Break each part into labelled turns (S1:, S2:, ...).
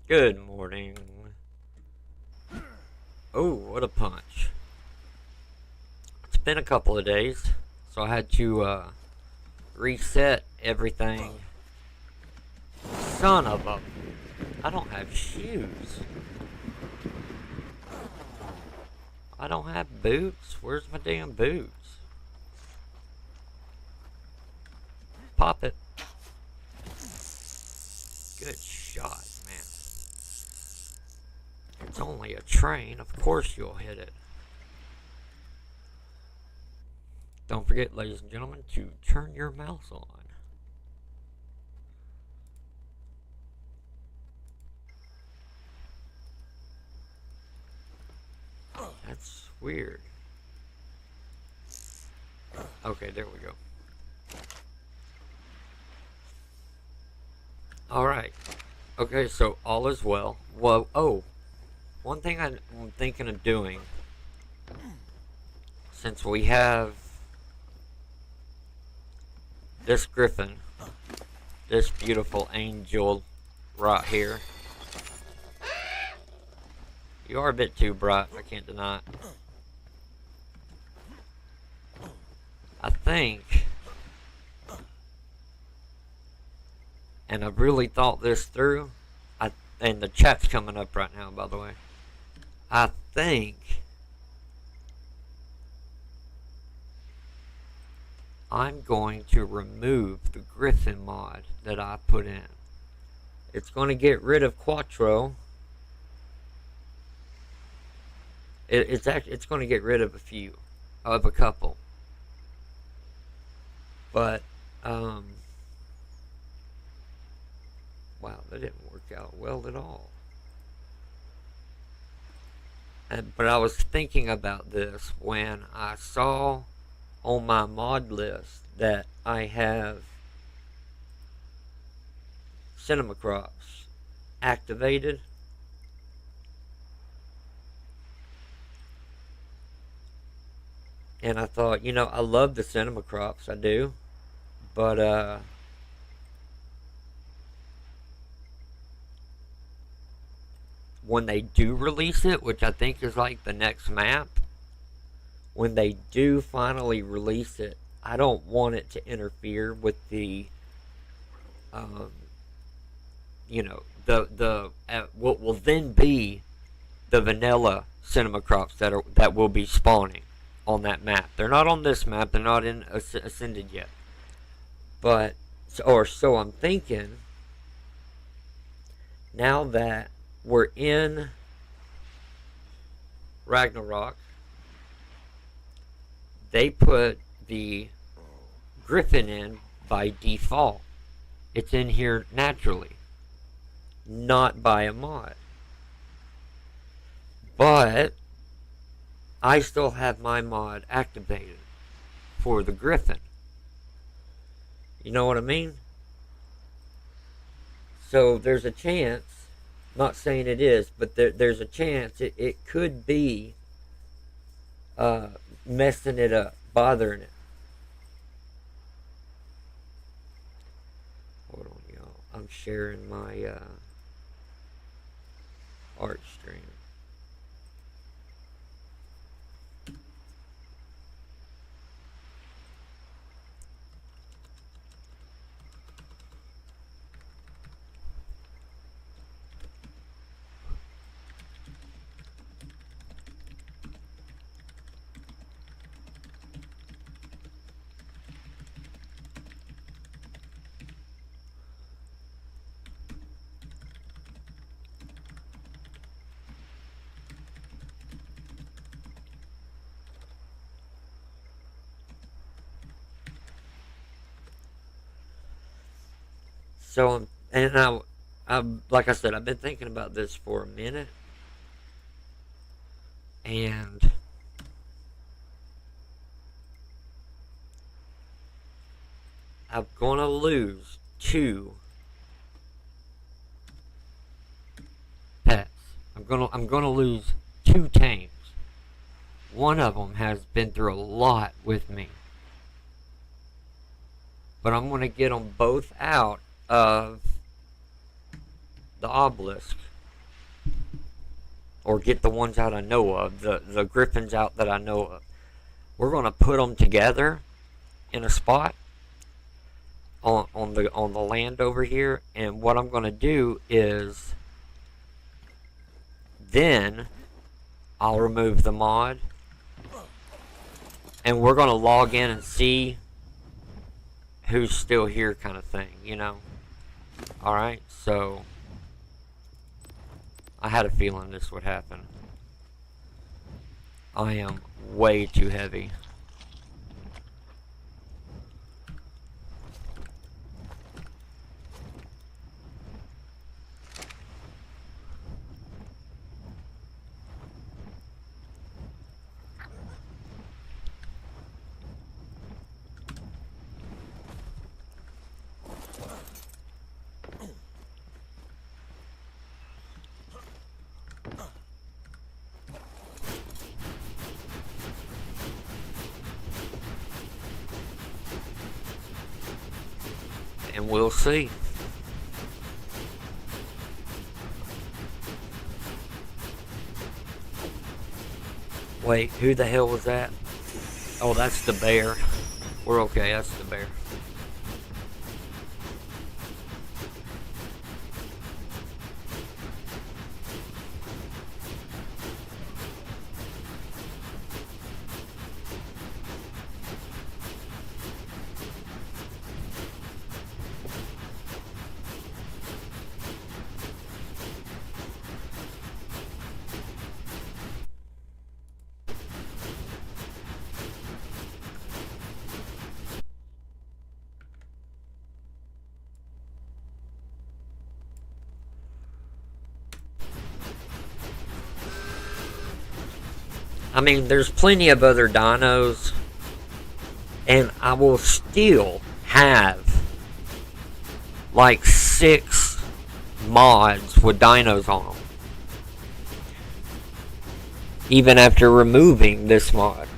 S1: Good morning. Oh, what a punch. It's been a couple of days, so I had to reset everything. Son of a... I don't have shoes. I don't have boots. Where's my damn boots? Pop it. Good shot, man. It's only a train. Of course you'll hit it. Don't forget, ladies and gentlemen, to turn your mouse on. That's weird. Okay, there we go. Alright. Okay, so all is well. Well, oh. One thing I'm thinking of doing, since we have this Griffon, this beautiful angel right here. You are a bit too bright, I can't deny it. I think, and I've really thought this through, and the chat's coming up right now, by the way. I think I'm going to remove the Gryphon mod that I put in. It's going to get rid of QUATRO. It's going to get rid of a couple. But wow, that didn't work out well at all. But I was thinking about this when I saw on my mod list that I have cinema crops activated. And I thought, you know, I love the cinema crops, I do. But when they do release it, which I think is like the next map, when they do finally release it, I don't want it to interfere with the, you know, what will then be the vanilla cinema crops that will be spawning on that map. They're not on this map. They're not in Ascended yet. But so I'm thinking, now that we're in Ragnarok, they put the Gryphon in by default. It's in here naturally, not by a mod. But I still have my mod activated for the Gryphon. You know what I mean? So there's a chance, not saying it is, but there's a chance it could be messing it up, bothering it. Hold on, y'all. I'm sharing my art stream. So, and I, like I said, I've been thinking about this for a minute, and I'm gonna lose 2 pets. I'm gonna lose 2 tames. One of them has been through a lot with me, but I'm gonna get them both out of the obelisk or get the ones out I know of, the Griffons out that I know of. We're going to put them together in a spot on the land over here, and what I'm going to do is then I'll remove the mod, and we're going to log in and see who's still here, kind of thing, you know. Alright, so I had a feeling this would happen. I am way too heavy. And we'll see. Wait, who the hell was that? Oh, that's the bear. We're okay, that's the bear. I mean, there's plenty of other dinos, and I will still have like 6 mods with dinos on them, even after removing this mod.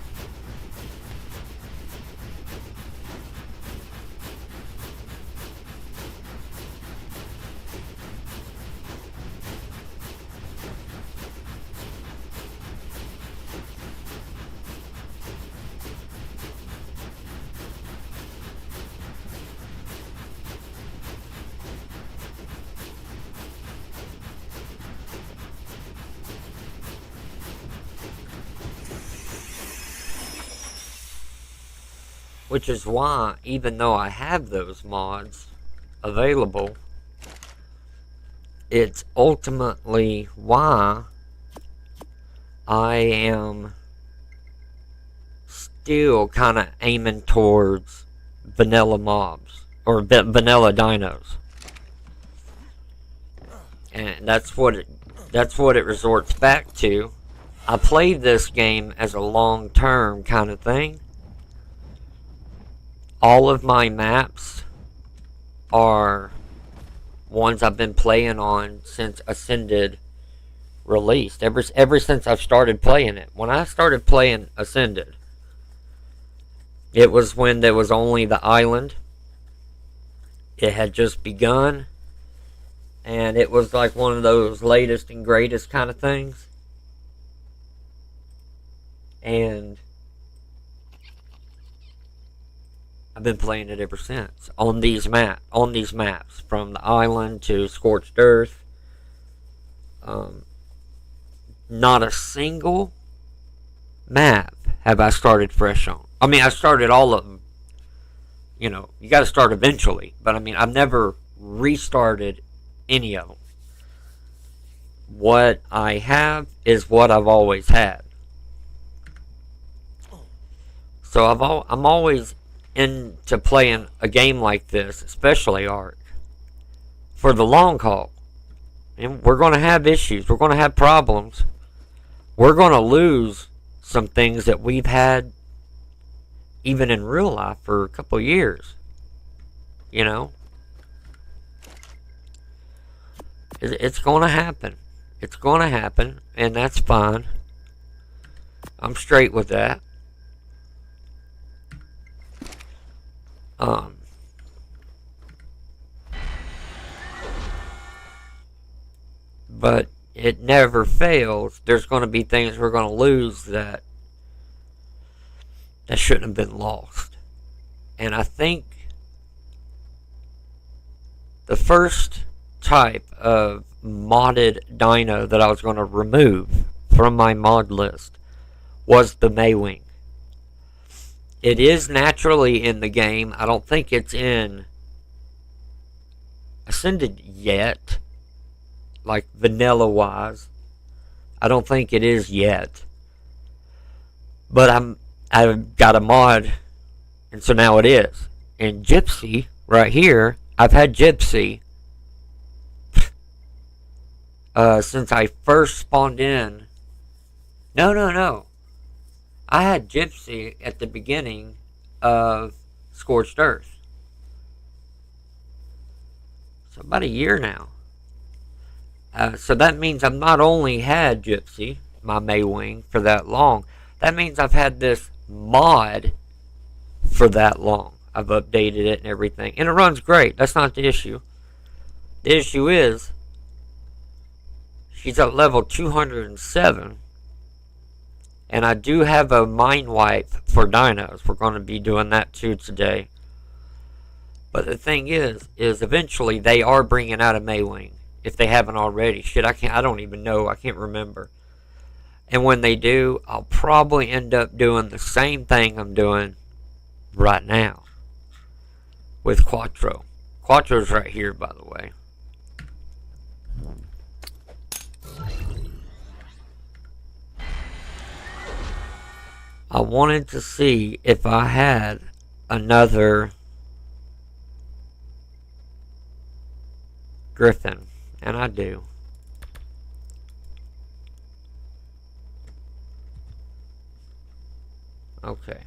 S1: Which is why, even though I have those mods available, it's ultimately why I am still kind of aiming towards vanilla mobs, or vanilla dinos. And that's what it resorts back to. I played this game as a long-term kind of thing. All of my maps are ones I've been playing on since Ascended released. Ever since I've started playing it. When I started playing Ascended, it was when there was only the island. It had just begun, and it was like one of those latest and greatest kind of things. And I've been playing it ever since on these maps, from the island to Scorched Earth. Not a single map have I started fresh on. I mean, I started all of them. You know, you got to start eventually, but I mean, I've never restarted any of them. What I have is what I've always had. So I'm always into playing a game like this, especially ARK, for the long haul. And we're going to have issues. We're going to have problems. We're going to lose some things that we've had even in real life for a couple years. You know? It's going to happen. It's going to happen, and that's fine. I'm straight with that. But it never fails. There's going to be things we're going to lose that shouldn't have been lost. And I think the first type of modded dino that I was going to remove from my mod list was the Maywing. It is naturally in the game. I don't think it's in Ascended yet, like vanilla wise. I don't think it is yet. But I've got a mod, and so now it is. And Gypsy, right here, I've had Gypsy since I first spawned in. No. I had Gypsy at the beginning of Scorched Earth. So about a year now. So that means I've not only had Gypsy, my Maywing, for that long. That means I've had this mod for that long. I've updated it and everything. And it runs great. That's not the issue. The issue is she's at level 207. And I do have a mind wipe for dinos. We're going to be doing that too today. But the thing is eventually they are bringing out a Maywing. If they haven't already. Shit, I don't even know. I can't remember. And when they do, I'll probably end up doing the same thing I'm doing right now with QUATRO. QUATRO's right here, by the way. I wanted to see if I had another Gryphon, and I do. Okay.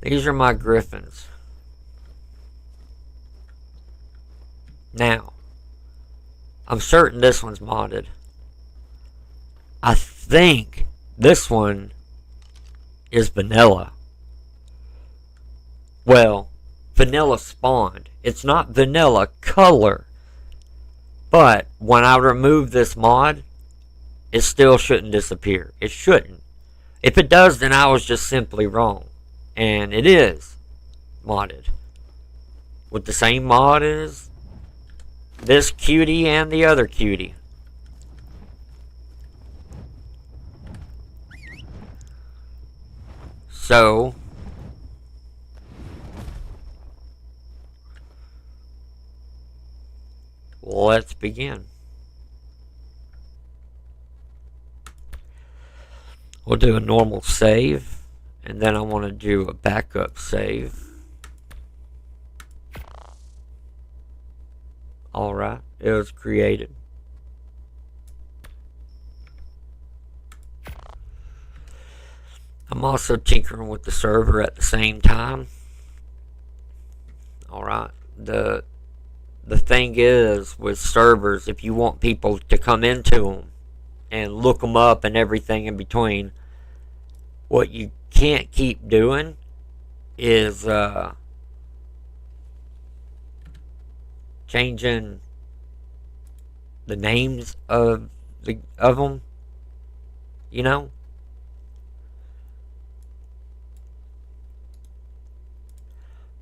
S1: These are my Griffons. Now, I'm certain this one's modded. I think this one is vanilla. Well, vanilla spawned. It's not vanilla color. But when I remove this mod, it still shouldn't disappear. It shouldn't. If it does, then I was just simply wrong. And it is modded. With the same mod as this cutie and the other cutie. So, let's begin. We'll do a normal save, and then I want to do a backup save. Alright, it was created. I'm also tinkering with the server at the same time. Alright, the thing is with servers, if you want people to come into them and look them up and everything in between, what you can't keep doing is changing the names of them, you know.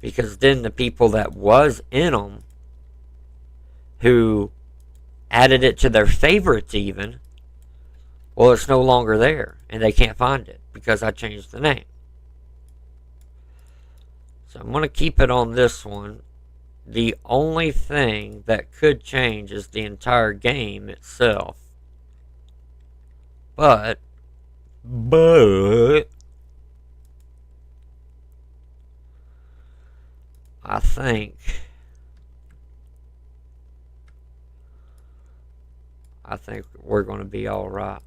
S1: Because then the people that was in them, who added it to their favorites even, well, it's no longer there, and they can't find it because I changed the name. So I'm going to keep it on this one. The only thing that could change is the entire game itself. But I think we're going to be all right.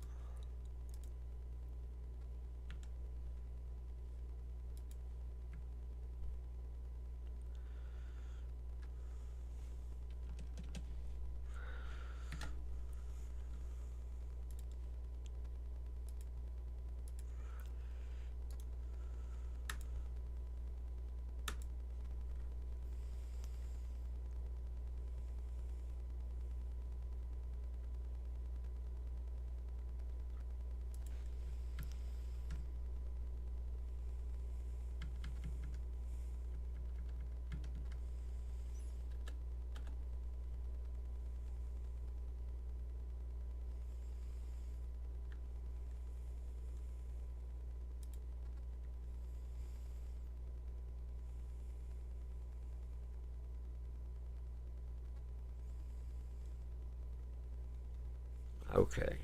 S1: Okay.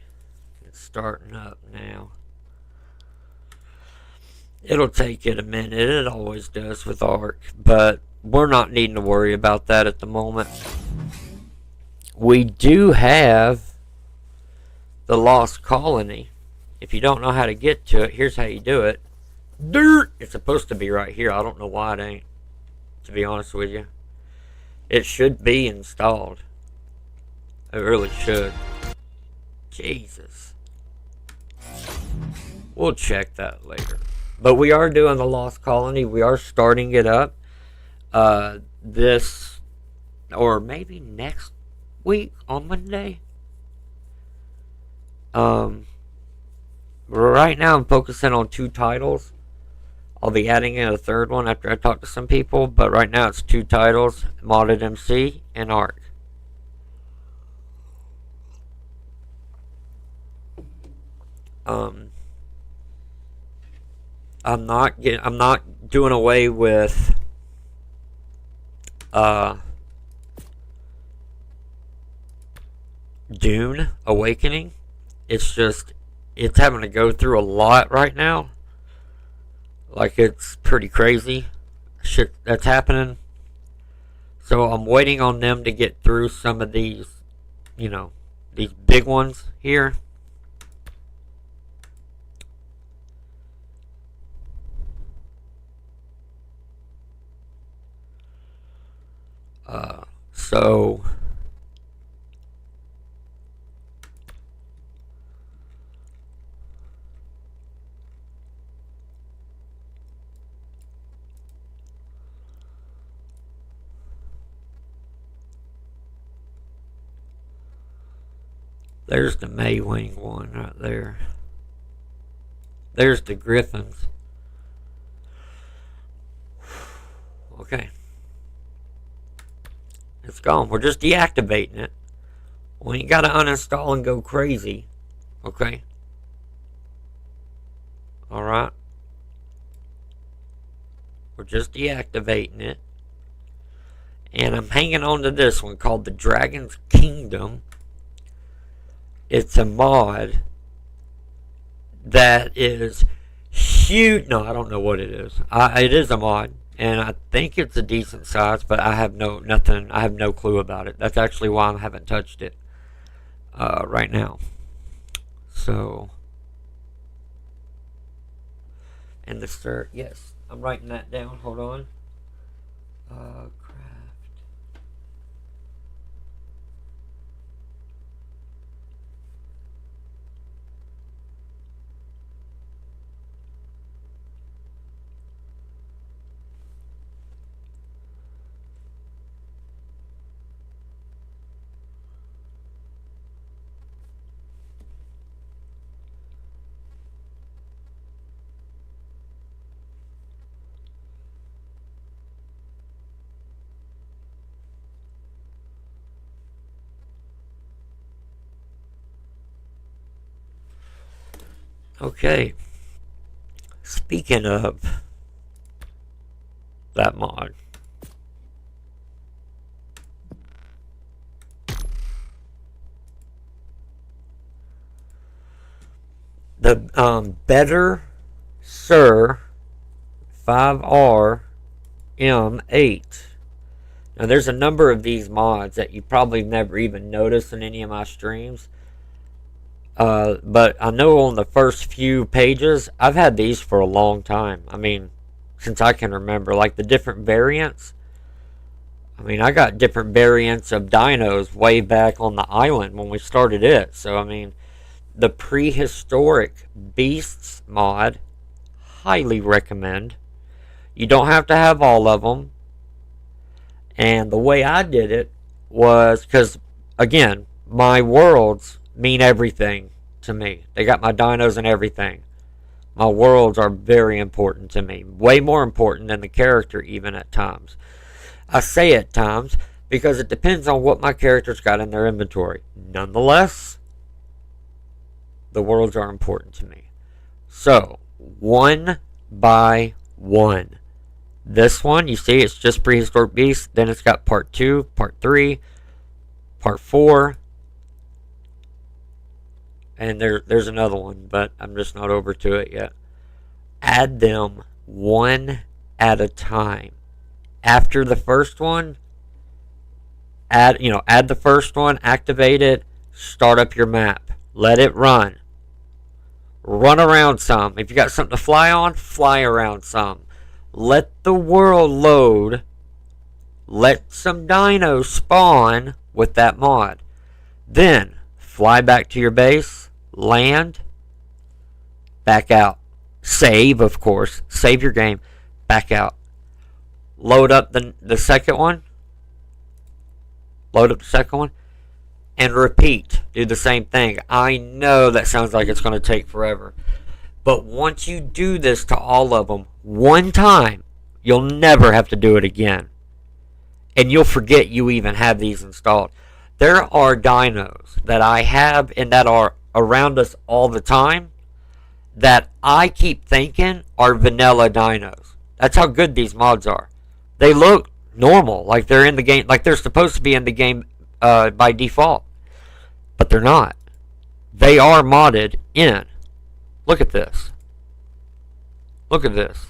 S1: It's starting up now. It'll take it a minute. It always does with ARK. But we're not needing to worry about that at the moment. We do have the Lost Colony. If you don't know how to get to it, here's how you do it. It's supposed to be right here. I don't know why it ain't, to be honest with you. It should be installed. It really should. Jesus. We'll check that later. But we are doing the Lost Colony. We are starting it up. This, or maybe next week on Monday. Right now I'm focusing on 2 titles. I'll be adding in a 3rd one after I talk to some people, but right now it's 2 titles, Modded MC and ARK. I'm not doing away with Dune Awakening. It's just, it's having to go through a lot right now. Like, it's pretty crazy shit that's happening. So I'm waiting on them to get through some of these, you know, these big ones here. So there's the Maywing one right there. There's the Griffons. Okay. It's gone. We're just deactivating it. We ain't got to uninstall and go crazy. Okay? Alright? We're just deactivating it. And I'm hanging on to this one called the Dragon's Kingdom. It's a mod that is huge. No, I don't know what it is. It is a mod. And I think it's a decent size, but I have no clue about it. That's actually why I haven't touched it right now. So, and the cert, yes, I'm writing that down. Hold on. Okay. Speaking of that mod, the Better Sir 5R M8. Now there's a number of these mods that you probably never even noticed in any of my streams. But I know on the first few pages, I've had these for a long time. I mean, since I can remember, like the different variants. I mean, I got different variants of dinos way back on the island when we started it. So, I mean, the prehistoric beasts mod, highly recommend. You don't have to have all of them. And the way I did it was, because, again, my worlds mean everything to me. They got my dinos and everything. My worlds are very important to me. Way more important than the character even at times. I say at times because it depends on what my character's got in their inventory. Nonetheless, the worlds are important to me. So, one by one. This one, you see, it's just prehistoric beasts. Then it's got part 2, part 3, part 4, and there's another one, but I'm just not over to it yet. Add them one at a time. After the first one, add the first one, activate it, start up your map, let it run around some. If you got something to fly on, fly around some. Let the world load. Let some dinos spawn with that mod. Then fly back to your base, land, back out. Save, of course. Save your game, back out. Load up the second one. Load up the second one. And repeat. Do the same thing. I know that sounds like it's going to take forever. But once you do this to all of them one time, you'll never have to do it again. And you'll forget you even have these installed. There are dinos that I have and that are around us all the time that I keep thinking are vanilla dinos. That's how good these mods are. They look normal, like they're in the game, like they're supposed to be in the game by default. But they're not. They are modded in. Look at this. Look at this.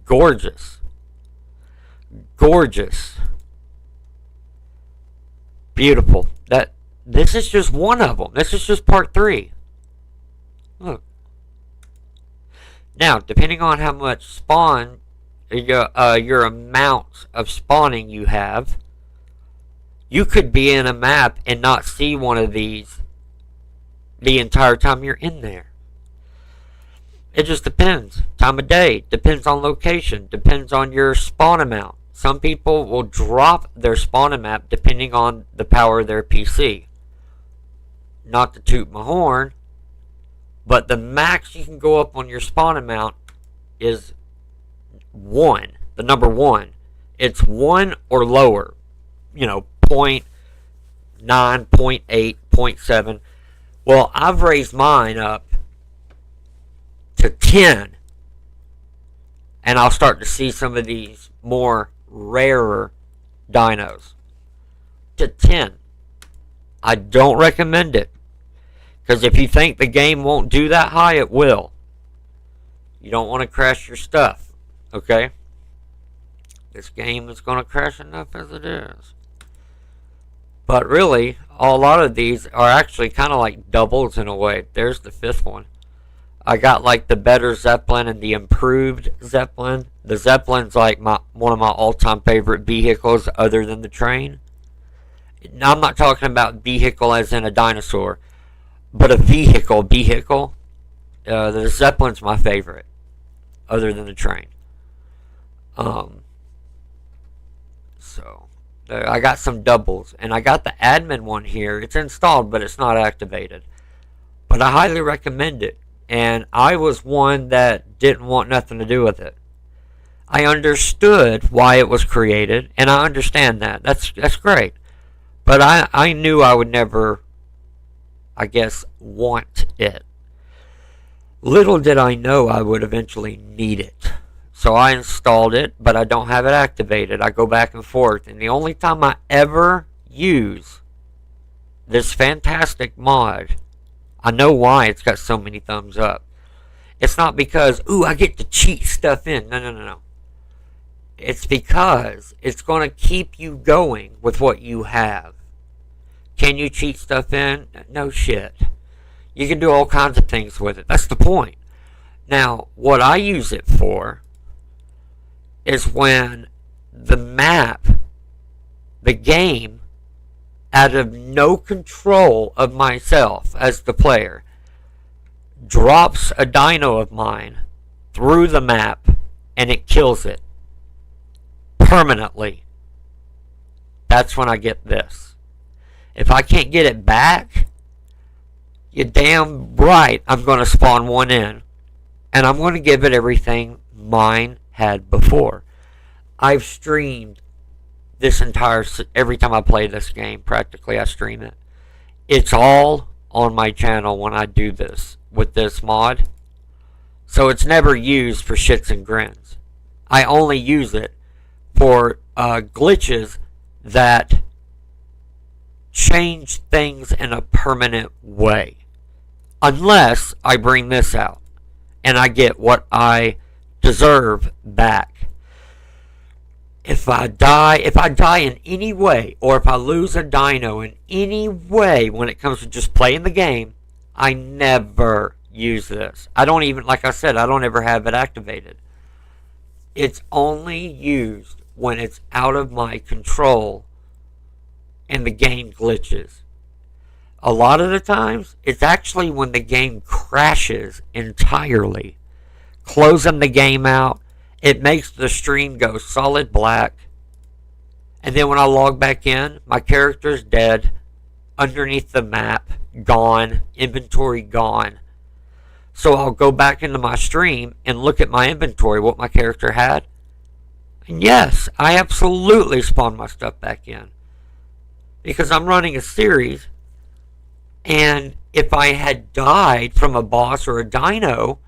S1: Gorgeous. Gorgeous. Beautiful. This is just one of them. This is just part 3. Look. Now, depending on how much spawn, your amount of spawning you have, you could be in a map and not see one of these the entire time you're in there. It just depends. Time of day. Depends on location. Depends on your spawn amount. Some people will drop their spawn amount depending on the power of their PC. Not to toot my horn, but the max you can go up on your spawn amount is 1. The number 1. It's 1 or lower. 0.9, 0.8, 0.7. Well, I've raised mine up to 10. And I'll start to see some of these more rarer dinos. To 10. I don't recommend it. Because if you think the game won't do that high, it will. You don't want to crash your stuff. Okay? This game is going to crash enough as it is. But really, a lot of these are actually kind of like doubles in a way. There's the 5th one. I got like the better Zeppelin and the improved Zeppelin. The Zeppelin's like one of my all-time favorite vehicles other than the train. Now, I'm not talking about vehicle as in a dinosaur, but a vehicle. The Zeppelin's my favorite other than the train. So I got some doubles, and I got the admin one here. It's installed, but it's not activated. But I highly recommend it. And I was one that didn't want nothing to do with it. I understood why it was created, and I understand that. That's great. But I knew I would never, I guess, want it. Little did I know I would eventually need it. So I installed it, but I don't have it activated. I go back and forth. And the only time I ever use this fantastic mod, I know why it's got so many thumbs up. It's not because, ooh, I get to cheat stuff in. No. It's because it's going to keep you going with what you have. Can you cheat stuff in? No shit. You can do all kinds of things with it. That's the point. Now, what I use it for is when the map, the game, out of no control of myself as the player, drops a dino of mine through the map and it kills it permanently. That's when I get this. If I can't get it back, you're damn right I'm going to spawn one in. And I'm going to give it everything mine had before. I've streamed this every time I play this game, practically I stream it. It's all on my channel when I do this with this mod. So it's never used for shits and grins. I only use it for glitches that change things in a permanent way. Unless I bring this out and I get what I deserve back. If I die in any way, or if I lose a dino in any way when it comes to just playing the game, I never use this. I don't even, like I said, I don't ever have it activated. It's only used when it's out of my control and the game glitches. A lot of the times, it's actually when the game crashes entirely. Closing the game out, it makes the stream go solid black. And then when I log back in, my character's dead. Underneath the map, gone. Inventory gone. So I'll go back into my stream and look at my inventory, what my character had. And yes, I absolutely spawned my stuff back in. Because I'm running a series. And if I had died from a boss or a dino,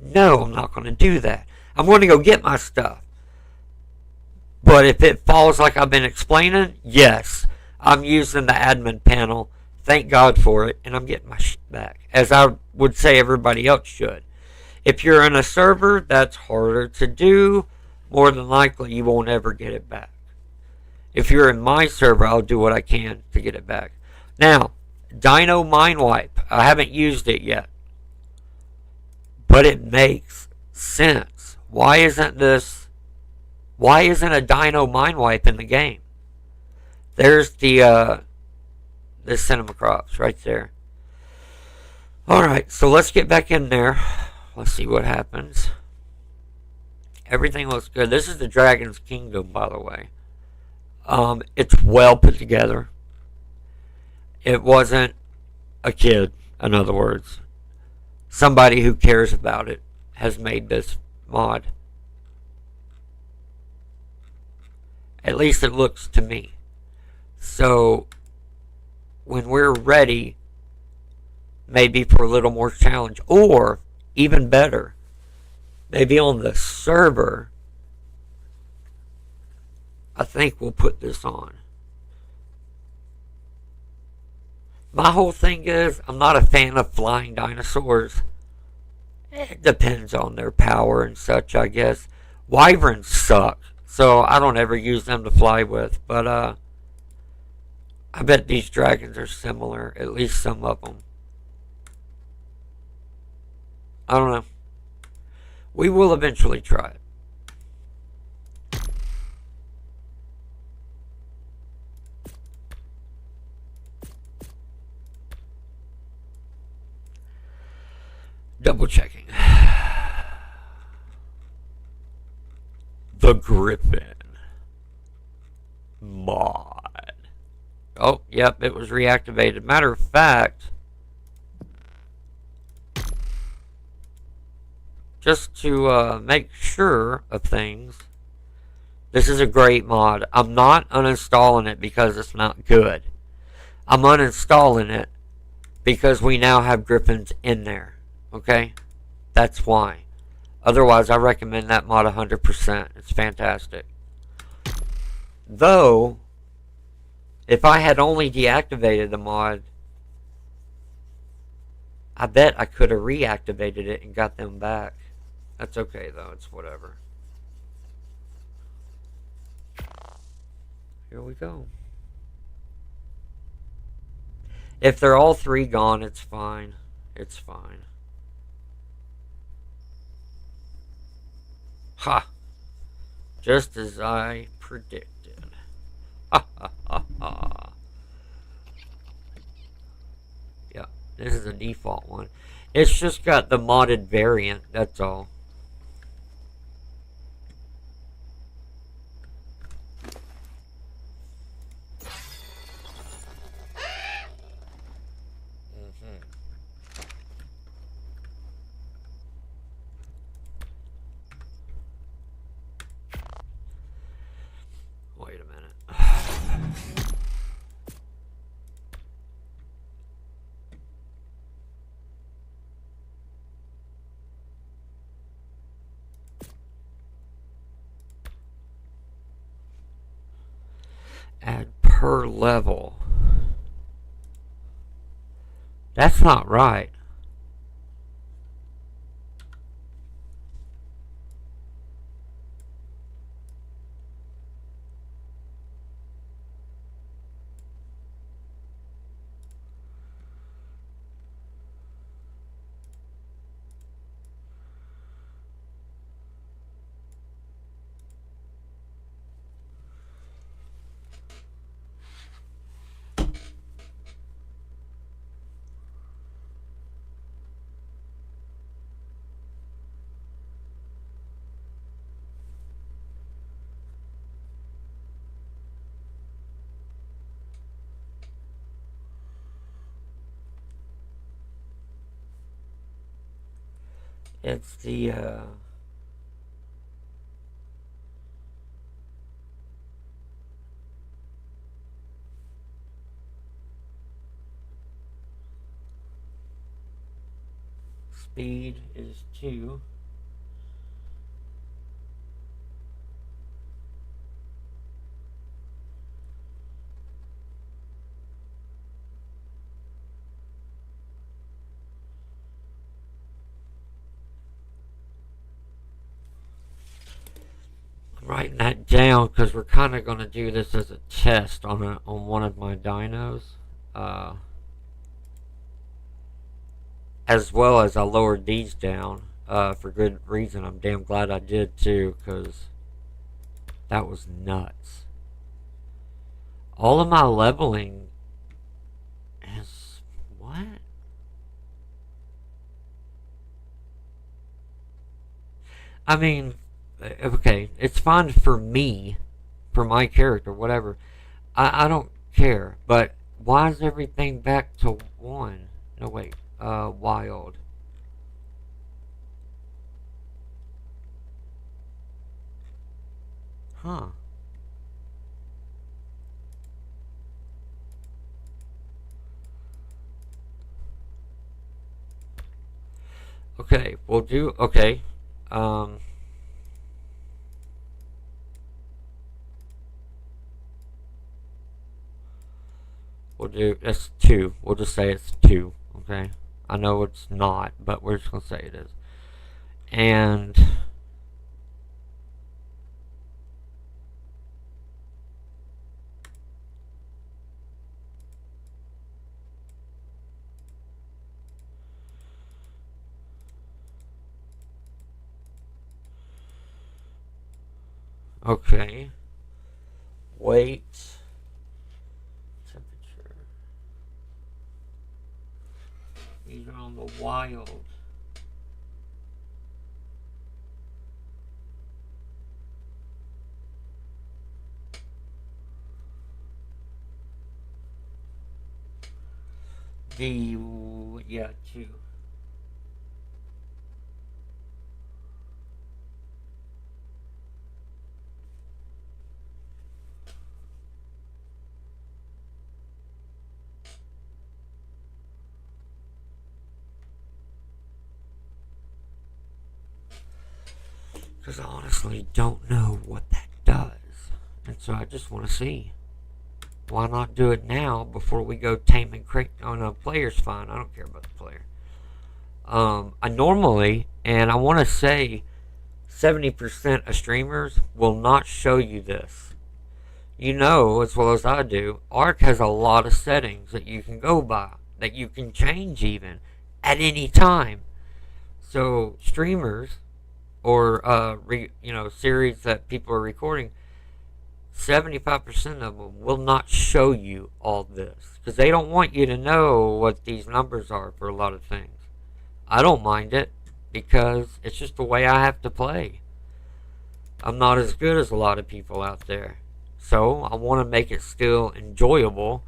S1: no, I'm not going to do that. I'm going to go get my stuff. But if it falls like I've been explaining, yes, I'm using the admin panel. Thank God for it. And I'm getting my shit back. As I would say everybody else should. If you're in a server, that's harder to do. More than likely, you won't ever get it back. If you're in my server, I'll do what I can to get it back. Now, Dino Mind Wipe. I haven't used it yet. But it makes sense. Why isn't a Dino Mind Wipe in the game? There's the cinema crops right there. Alright, so let's get back in there. Let's see what happens. Everything looks good. This is the Dragon's Kingdom, by the way. It's well put together. It wasn't a kid, in other words. Somebody who cares about it has made this mod. At least it looks to me. So, when we're ready, maybe for a little more challenge, or even better, maybe on the server, I think we'll put this on. My whole thing is, I'm not a fan of flying dinosaurs. It depends on their power and such, I guess. Wyverns suck, so I don't ever use them to fly with. But, I bet these dragons are similar, at least some of them. I don't know. We will eventually try it. Double checking. The Gryphon mod. Oh, yep, it was reactivated. Matter of fact, just to make sure of things, this is a great mod. I'm not uninstalling it because it's not good. I'm uninstalling it because we now have Griffons in there. Okay? That's why. Otherwise, I recommend that mod 100%. It's fantastic. Though, if I had only deactivated the mod, I bet I could have reactivated it and got them back. That's okay, though. It's whatever. Here we go. If they're all three gone, it's fine. It's fine. Ha! Just as I predicted. Ha ha ha ha. Yeah, this is a default one. It's just got the modded variant, that's all. Wait a minute. Add per level. That's not right. It's the speed is 2. I'm writing that down because we're kind of going to do this as a test on one of my dinos. Uh, as well as I lowered these down for good reason. I'm damn glad I did too, because that was nuts. All of my leveling is what? I mean, okay, it's fine for me, for my character, whatever. I don't care, but why is everything back to 1? No, wait, wild. Huh. Okay, we'll do, okay. Um, we'll do, it's 2. We'll just say it's 2, okay? I know it's not, but we're just going to say it is. And okay. Weight. Temperature. These are on the wild. The, yeah, 2. Because I honestly don't know what that does. And so I just want to see. Why not do it now before we go tame and crate? Oh no, player's fine. I don't care about the player. I normally, and I want to say 70% of streamers will not show you this. You know, as well as I do, ARK has a lot of settings that you can go by, that you can change even at any time. So streamers or series that people are recording, 75% of them will not show you all this because they don't want you to know what these numbers are for a lot of things. I don't mind it because it's just the way I have to play. I'm not as good as a lot of people out there. So I want to make it still enjoyable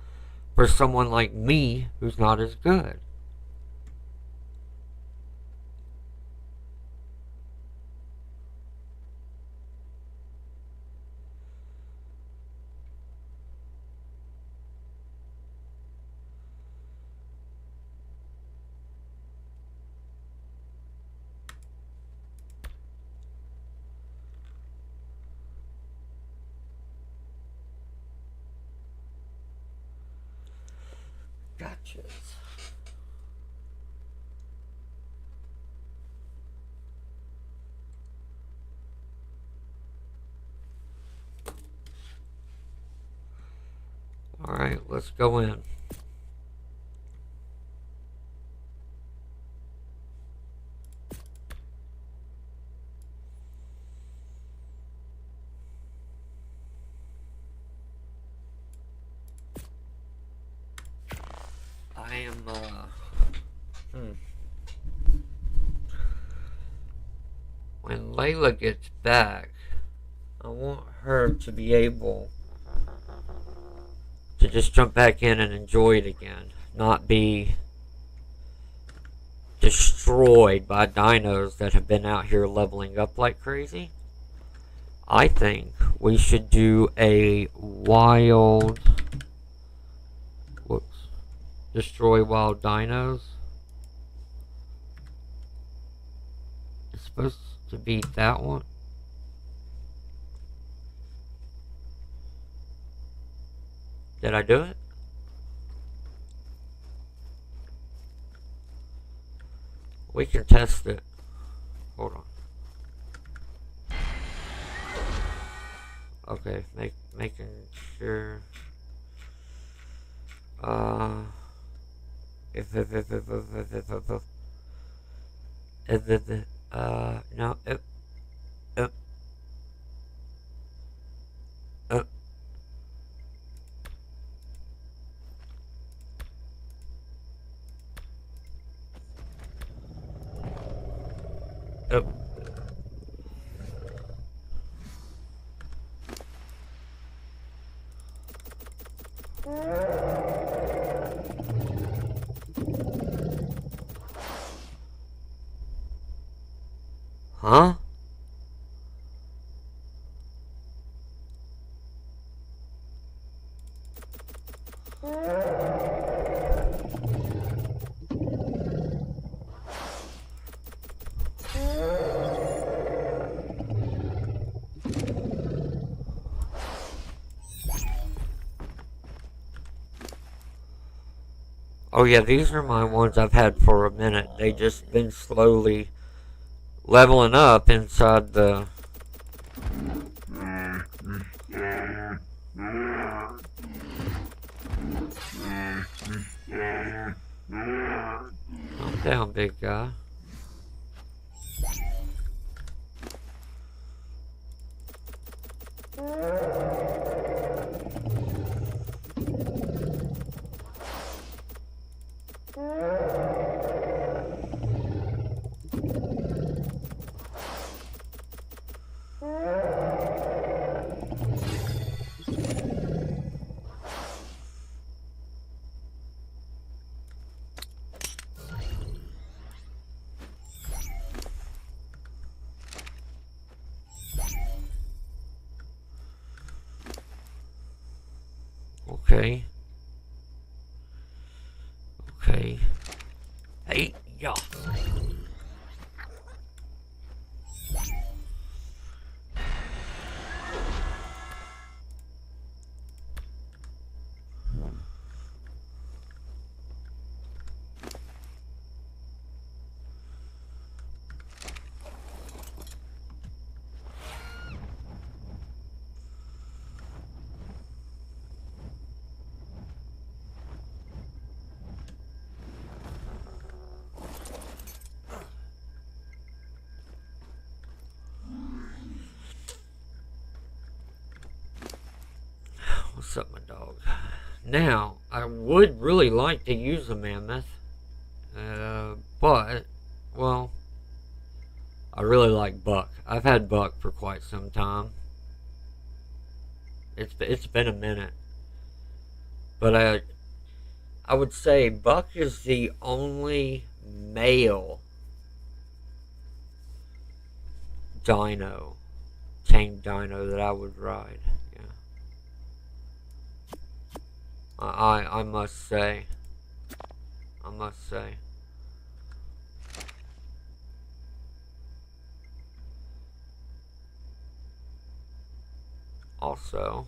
S1: for someone like me who's not as good. Gotcha. Alright, let's go in. I am, when Layla gets back, I want her to be able to just jump back in and enjoy it again. Not be destroyed by dinos that have been out here leveling up like crazy. I think we should do a wild... Whoops. Destroy wild dinos. It's supposed to be that one. Did I do it? We can test it. Hold on. Okay, making sure. No, huh? Oh yeah, these are my ones I've had for a minute. They just been slowly leveling up inside the... Calm down, big guy. Okay. Okay. Hey, yeah. What's up, my dog? Now, I would really like to use a mammoth, but, well, I really like Buck. I've had Buck for quite some time. It's been a minute, but I would say Buck is the only male dino, tame dino that I would ride. I must say. Also,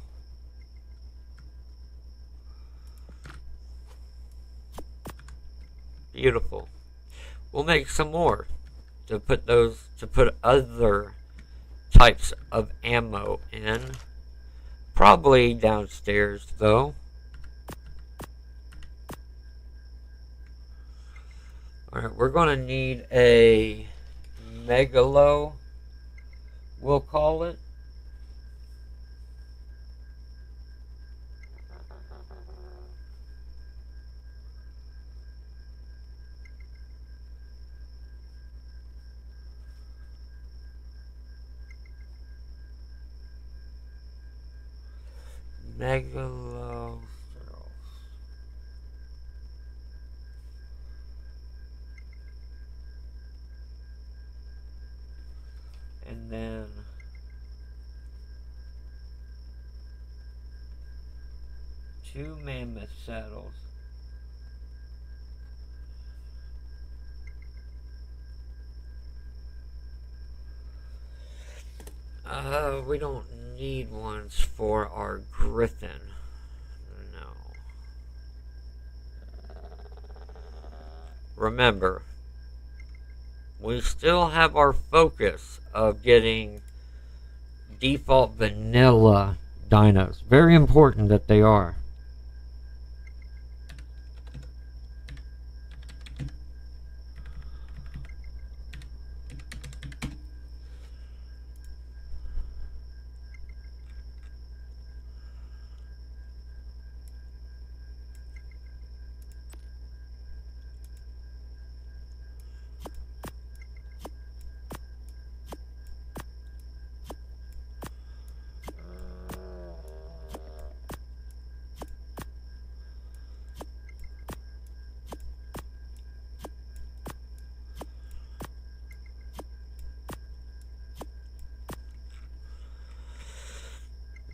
S1: beautiful. We'll make some more to put other types of ammo in. Probably downstairs though. Alright, we're going to need a megalo, we'll call it. Megalo. And then two mammoth saddles. We don't need ones for our Griffon. No. Remember, we still have our focus of getting default vanilla dinos. Very important that they are.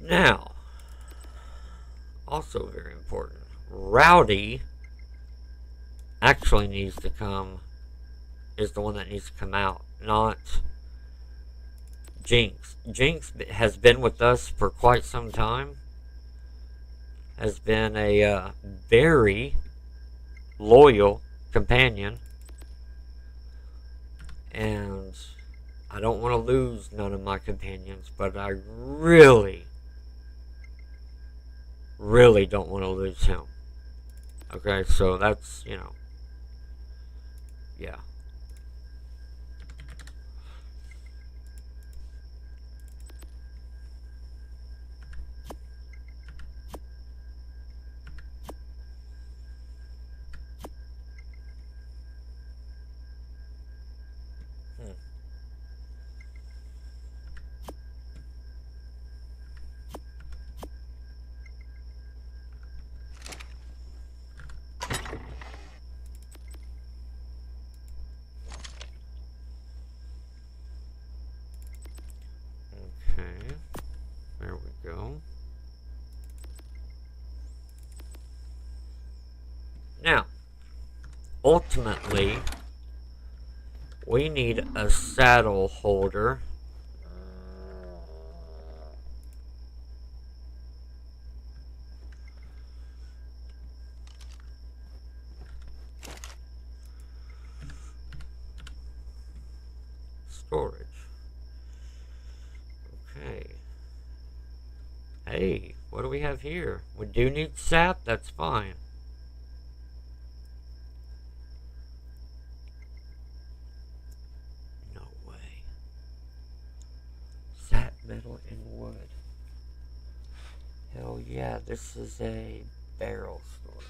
S1: Now, also very important, Rowdy actually needs to come, is the one that needs to come out, not Jinx. Jinx has been with us for quite some time, has been a very loyal companion, and I don't want to lose none of my companions, but I really don't want to lose him. Okay, so that's, you know, yeah. Okay, there we go. Now, ultimately, we need a saddle holder. Storage. Okay. Hey, what do we have here? We do need sap, that's fine. No way. Sap, metal, and wood. Hell yeah, this is a barrel storage.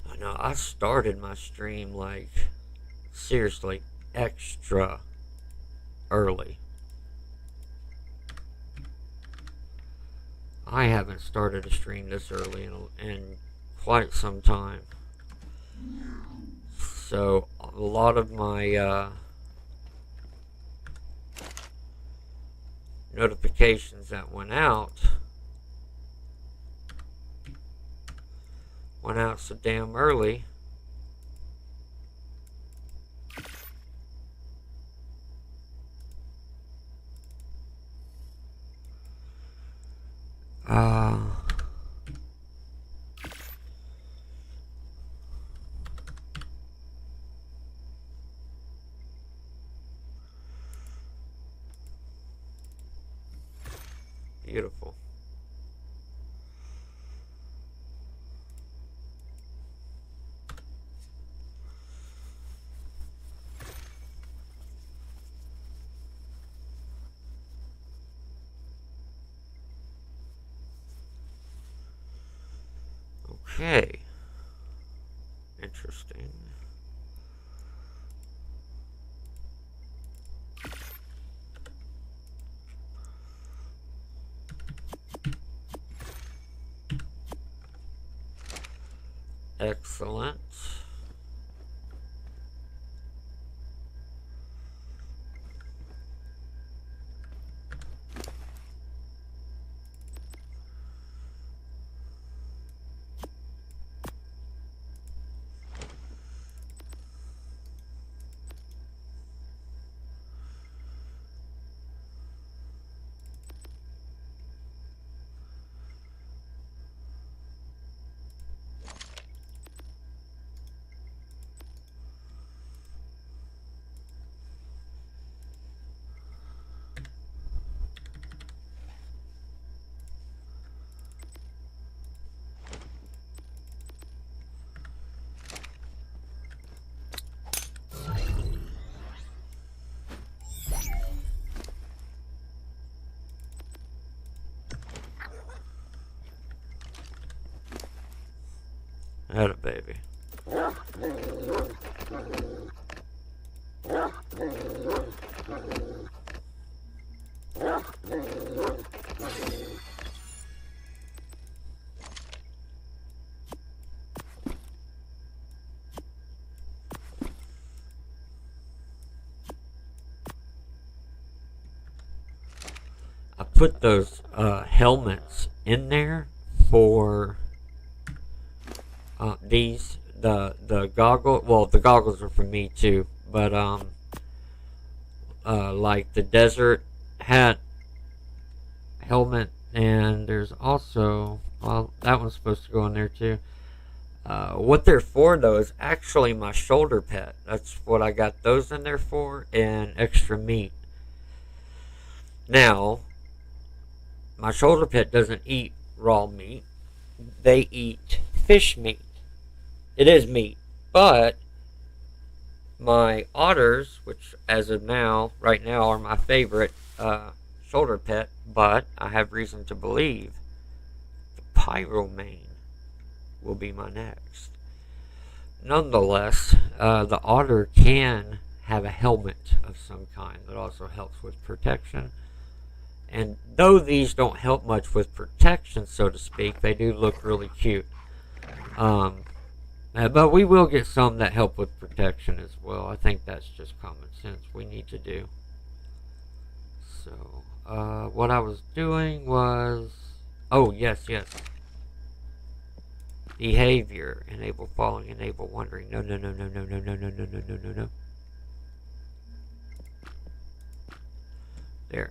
S1: I know, I started my stream like, seriously, extra early. I haven't started a stream this early in quite some time. So a lot of my notifications that went out so damn early. Beautiful. Okay. Interesting. Excellent. Atta baby. I put those helmets in there for the goggles. Well, the goggles are for me too, but like the desert hat helmet, and there's also, well, that one's supposed to go in there too. What they're for though is actually my shoulder pet. That's what I got those in there for, and extra meat. Now, my shoulder pet doesn't eat raw meat. They eat fish meat. It is meat, but my otters, which as of now, right now, are my favorite shoulder pet, but I have reason to believe the pyromane will be my next. Nonetheless, the otter can have a helmet of some kind that also helps with protection. And though these don't help much with protection, so to speak, they do look really cute. But we will get some that help with protection as well. I think that's just common sense we need to do. So, what I was doing was... Oh, yes. Behavior. Enable following, enable wandering. No. There.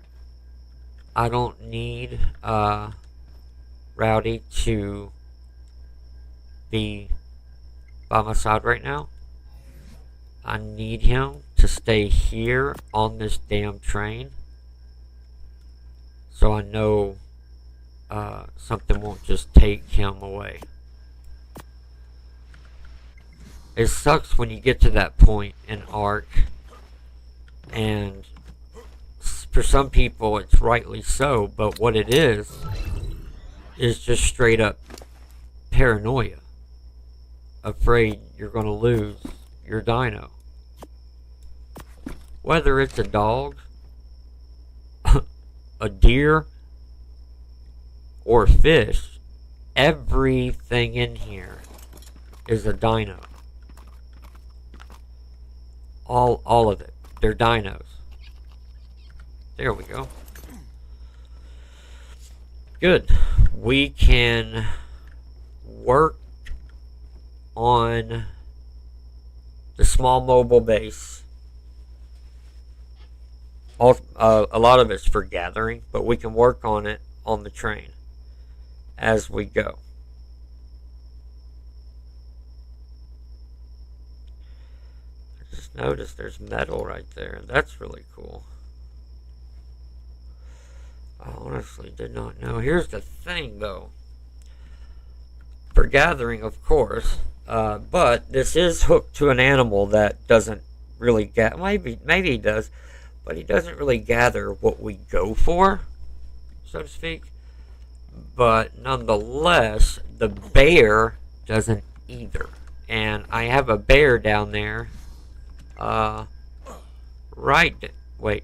S1: I don't need Rowdy to be by my side right now. I need him to stay here on this damn train, so I know something won't just take him away. It sucks when you get to that point in ARK, and for some people it's rightly so, but what it is just straight up paranoia. Afraid you're going to lose your dino. Whether it's a dog, a deer, or fish, everything in here is a dino. All of it. They're dinos. There we go. Good. We can work on the small mobile base. A lot of it's for gathering, but we can work on it on the train as we go. I just noticed there's metal right there. That's really cool. I honestly did not know. Here's the thing, though. For gathering, of course, but this is hooked to an animal that doesn't really gather. Maybe he does, but he doesn't really gather what we go for, so to speak. But nonetheless, the bear doesn't either. And I have a bear down there. Wait,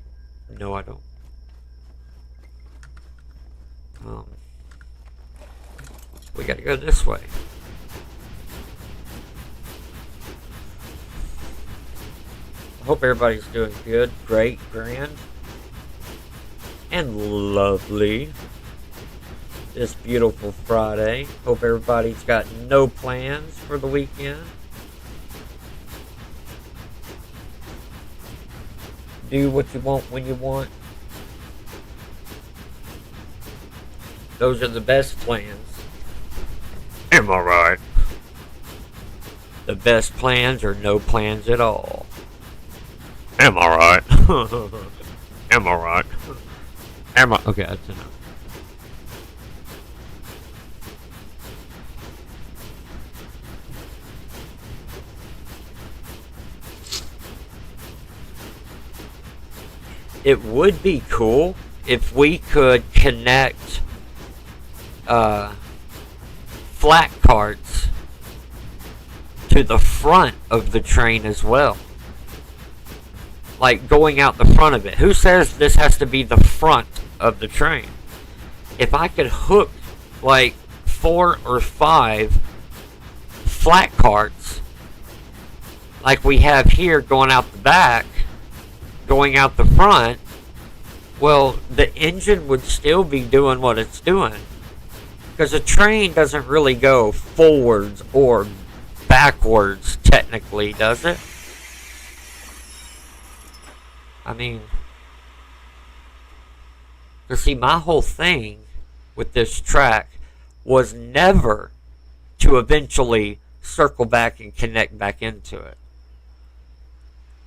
S1: no, I don't. We gotta go this way. I hope everybody's doing good, great, grand, and lovely this beautiful Friday. Hope everybody's got no plans for the weekend. Do what you want when you want. Those are the best plans. Am I right? The best plans are no plans at all. Am I right? Am I right? Am I? Okay, that's enough. It would be cool if we could connect flat carts to the front of the train as well. Like going out the front of it. Who says this has to be the front of the train? If I could hook like 4 or 5 flat carts like we have here going out the back, going out the front, well, the engine would still be doing what it's doing. Because a train doesn't really go forwards or backwards, technically, does it? I mean, you see, my whole thing with this track was never to eventually circle back and connect back into it.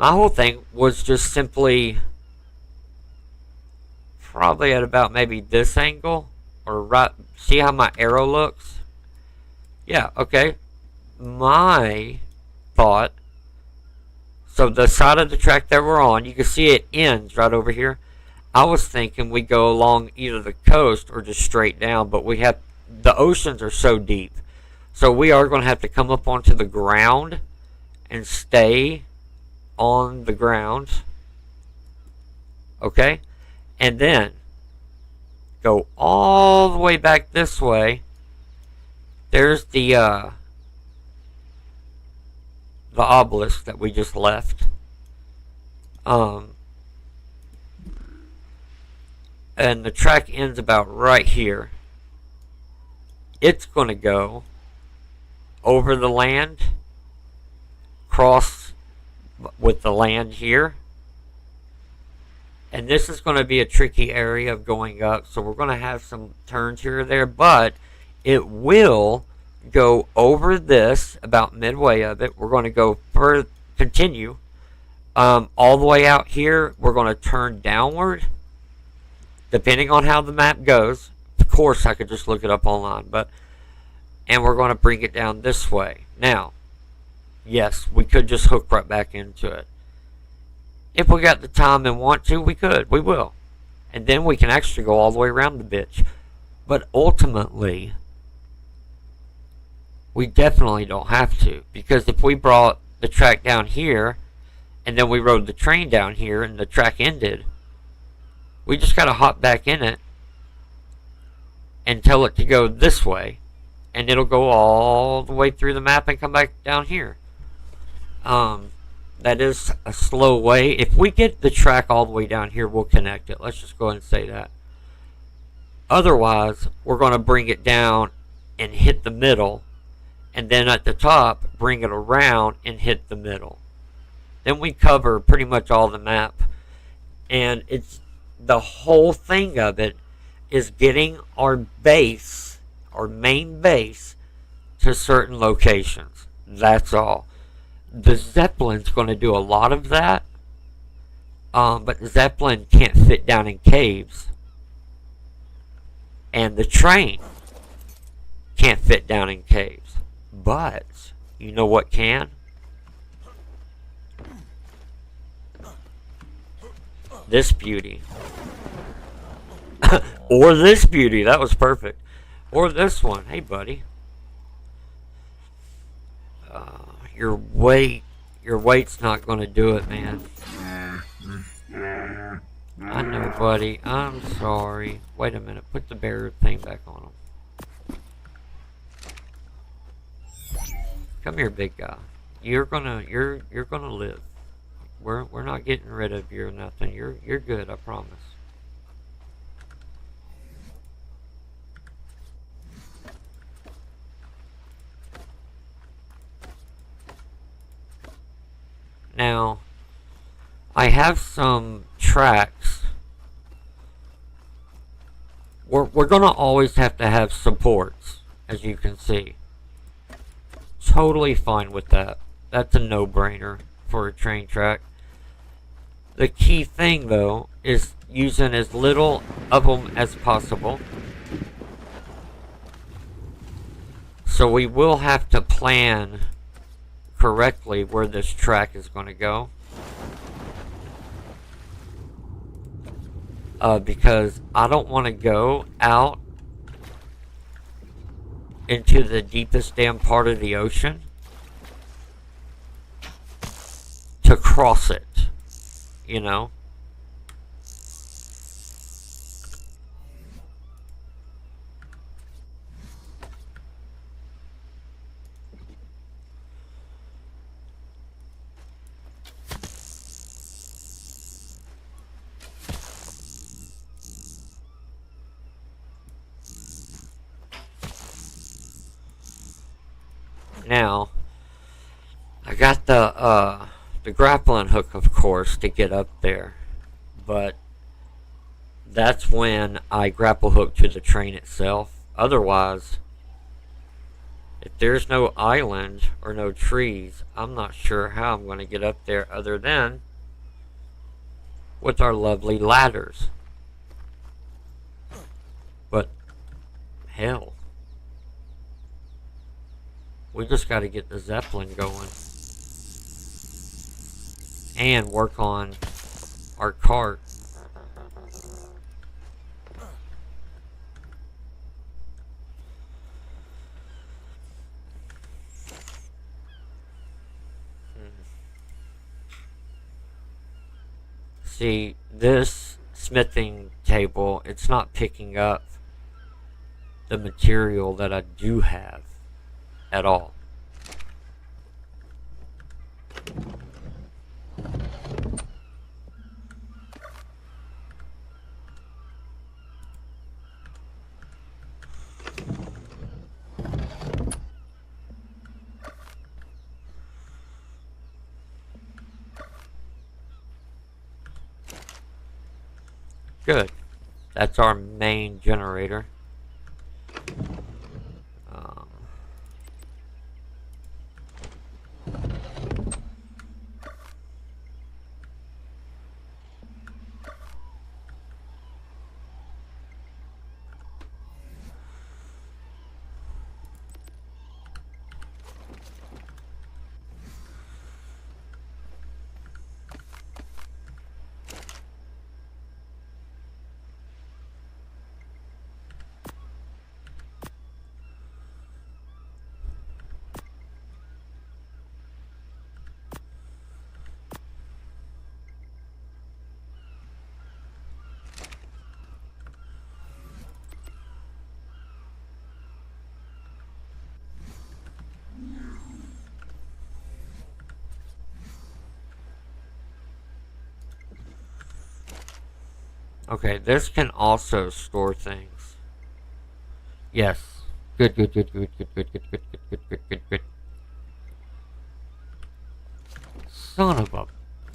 S1: My whole thing was just simply probably at about maybe this angle, or right. See how my arrow looks? Yeah, okay. My thought, so the side of the track that we're on, you can see it ends right over here. I was thinking we go along either the coast or just straight down, but we have, the oceans are so deep. So we are going to have to come up onto the ground and stay on the ground. Okay? And then go all the way back this way. There's the obelisk that we just left. And the track ends about right here. It's going to go over the land, cross with the land here. And this is going to be a tricky area of going up, so we're going to have some turns here or there, but it will go over this, about midway of it. We're going to go continue all the way out here. We're going to turn downward, depending on how the map goes. Of course, I could just look it up online, and we're going to bring it down this way. Now, yes, we could just hook right back into it. If we got the time and want to, we could. We will. And then we can actually go all the way around the bitch. But ultimately, we definitely don't have to. Because if we brought the track down here, and then we rode the train down here, and the track ended, we just got to hop back in it and tell it to go this way. And it'll go all the way through the map and come back down here. that is a slow way. If we get the track all the way down here, we'll connect it. Let's just go ahead and say that. Otherwise, we're going to bring it down and hit the middle, and then at the top, bring it around and hit the middle. Then we cover pretty much all the map, and it's the whole thing of it is getting our base, our main base, to certain locations. That's all. The Zeppelin's going to do a lot of that, but the Zeppelin can't fit down in caves. And the train can't fit down in caves. But, you know what can? This beauty. Or this beauty. That was perfect. Or this one. Hey, buddy. Your weight's not going to do it, man. I know, buddy. I'm sorry. Wait a minute. Put the barrier thing back on him. Come here, big guy. You're gonna live. We're not getting rid of you or nothing. You're good, I promise. Now, I have some tracks. We're gonna always have to have supports, as you can see. Totally fine with that. That's a no-brainer for a train track. The key thing, though, is using as little of them as possible. So we will have to plan correctly where this track is going to go. Because I don't want to go out into the deepest damn part of the ocean to cross it, you know? Now, I got the grappling hook, of course, to get up there, but that's when I grapple hook to the train itself. Otherwise, if there's no island or no trees, I'm not sure how I'm going to get up there other than with our lovely ladders. But, hell. We just got to get the Zeppelin going. And work on our cart. See, this smithing table, it's not picking up the material that I do have at all. Good. That's our main generator. Okay, this can also store things. Yes. Good, good, good, good, good, good, good, good, good, good, good, good, good. Son of a...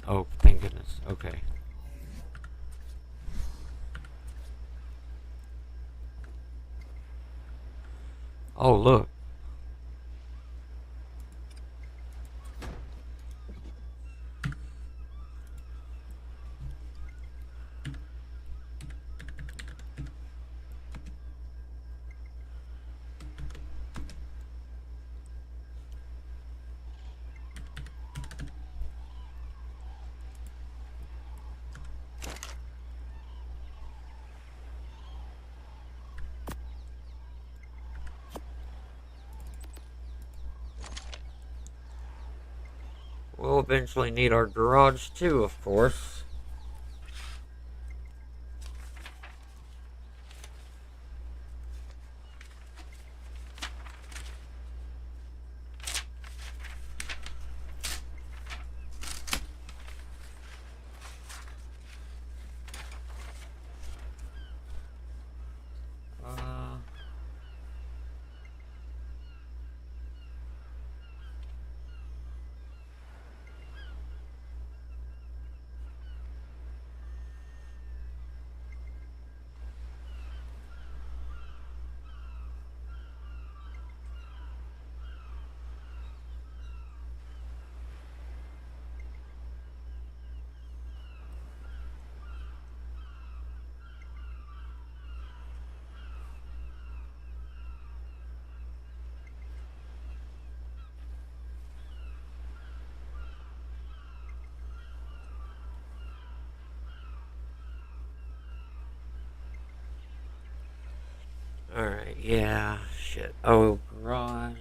S1: Oh, thank goodness. Okay. Oh, look. We'll eventually need our garage too, of course. Uh, Alright, yeah, shit. Oh, garage.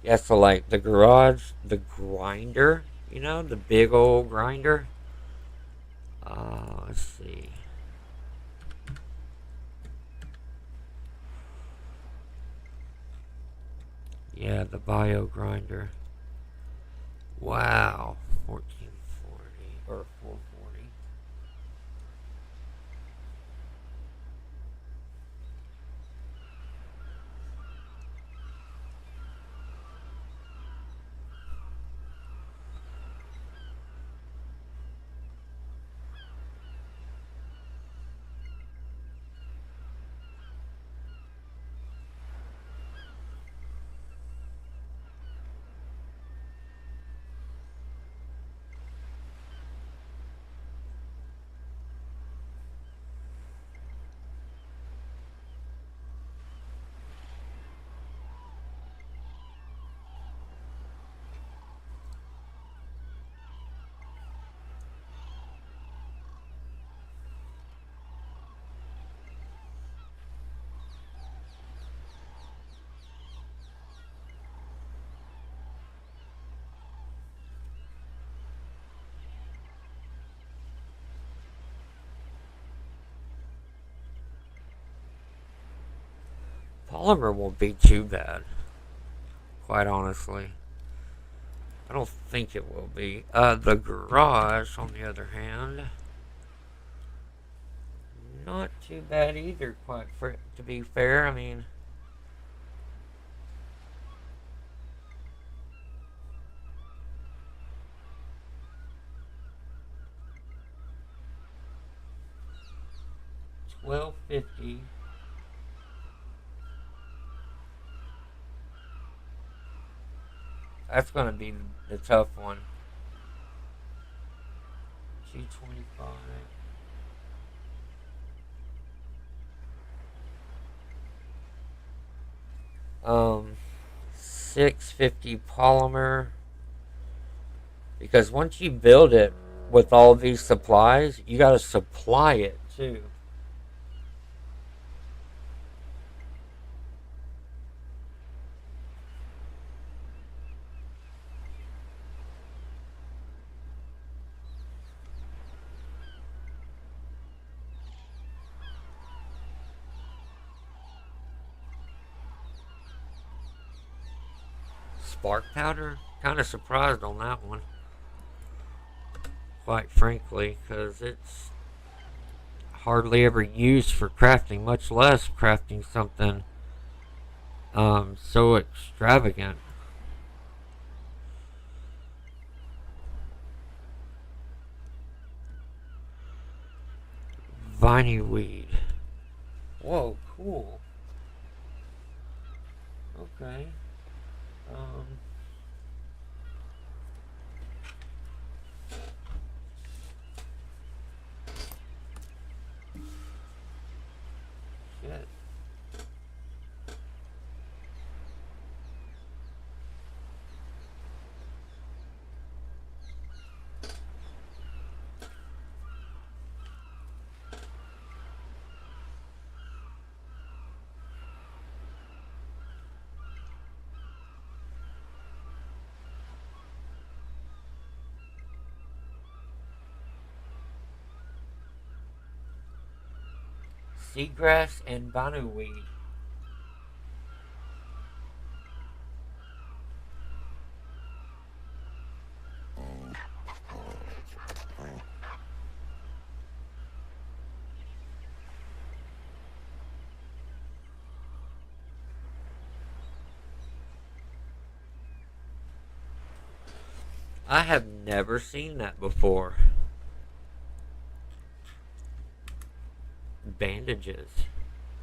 S1: Yeah, so like the garage, the grinder, the big old grinder. Let's see. Yeah, the bio grinder. Wow, 1440 or 440. Polymer won't be too bad, quite honestly. I don't think it will be. The garage, on the other hand, not too bad either. To be fair, I mean, $12.50. That's gonna be the tough one. 225. Um, 650 polymer. Because once you build it with all these supplies, you gotta supply it too. Spark powder? Kind of surprised on that one, quite frankly, because it's hardly ever used for crafting, much less crafting something so extravagant. Viney weed. Whoa, cool. Okay. Um, shit. Seagrass and Banu weed. I have never seen that before. Bandages.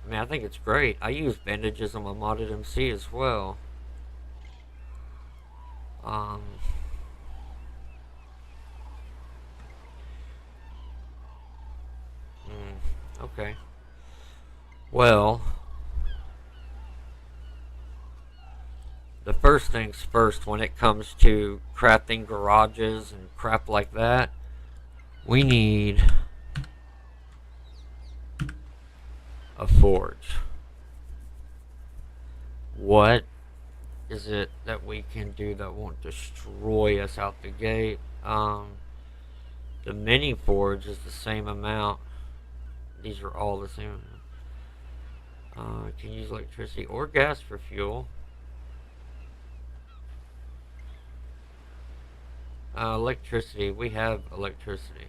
S1: I mean, I think it's great. I use bandages on my modded MC as well. Um, okay. Well, the first things first when it comes to crafting garages and crap like that, we need a forge. What is it that we can do that won't destroy us out the gate? The mini forge is the same amount. These are all the same amount. Can use electricity or gas for fuel. Electricity. We have electricity.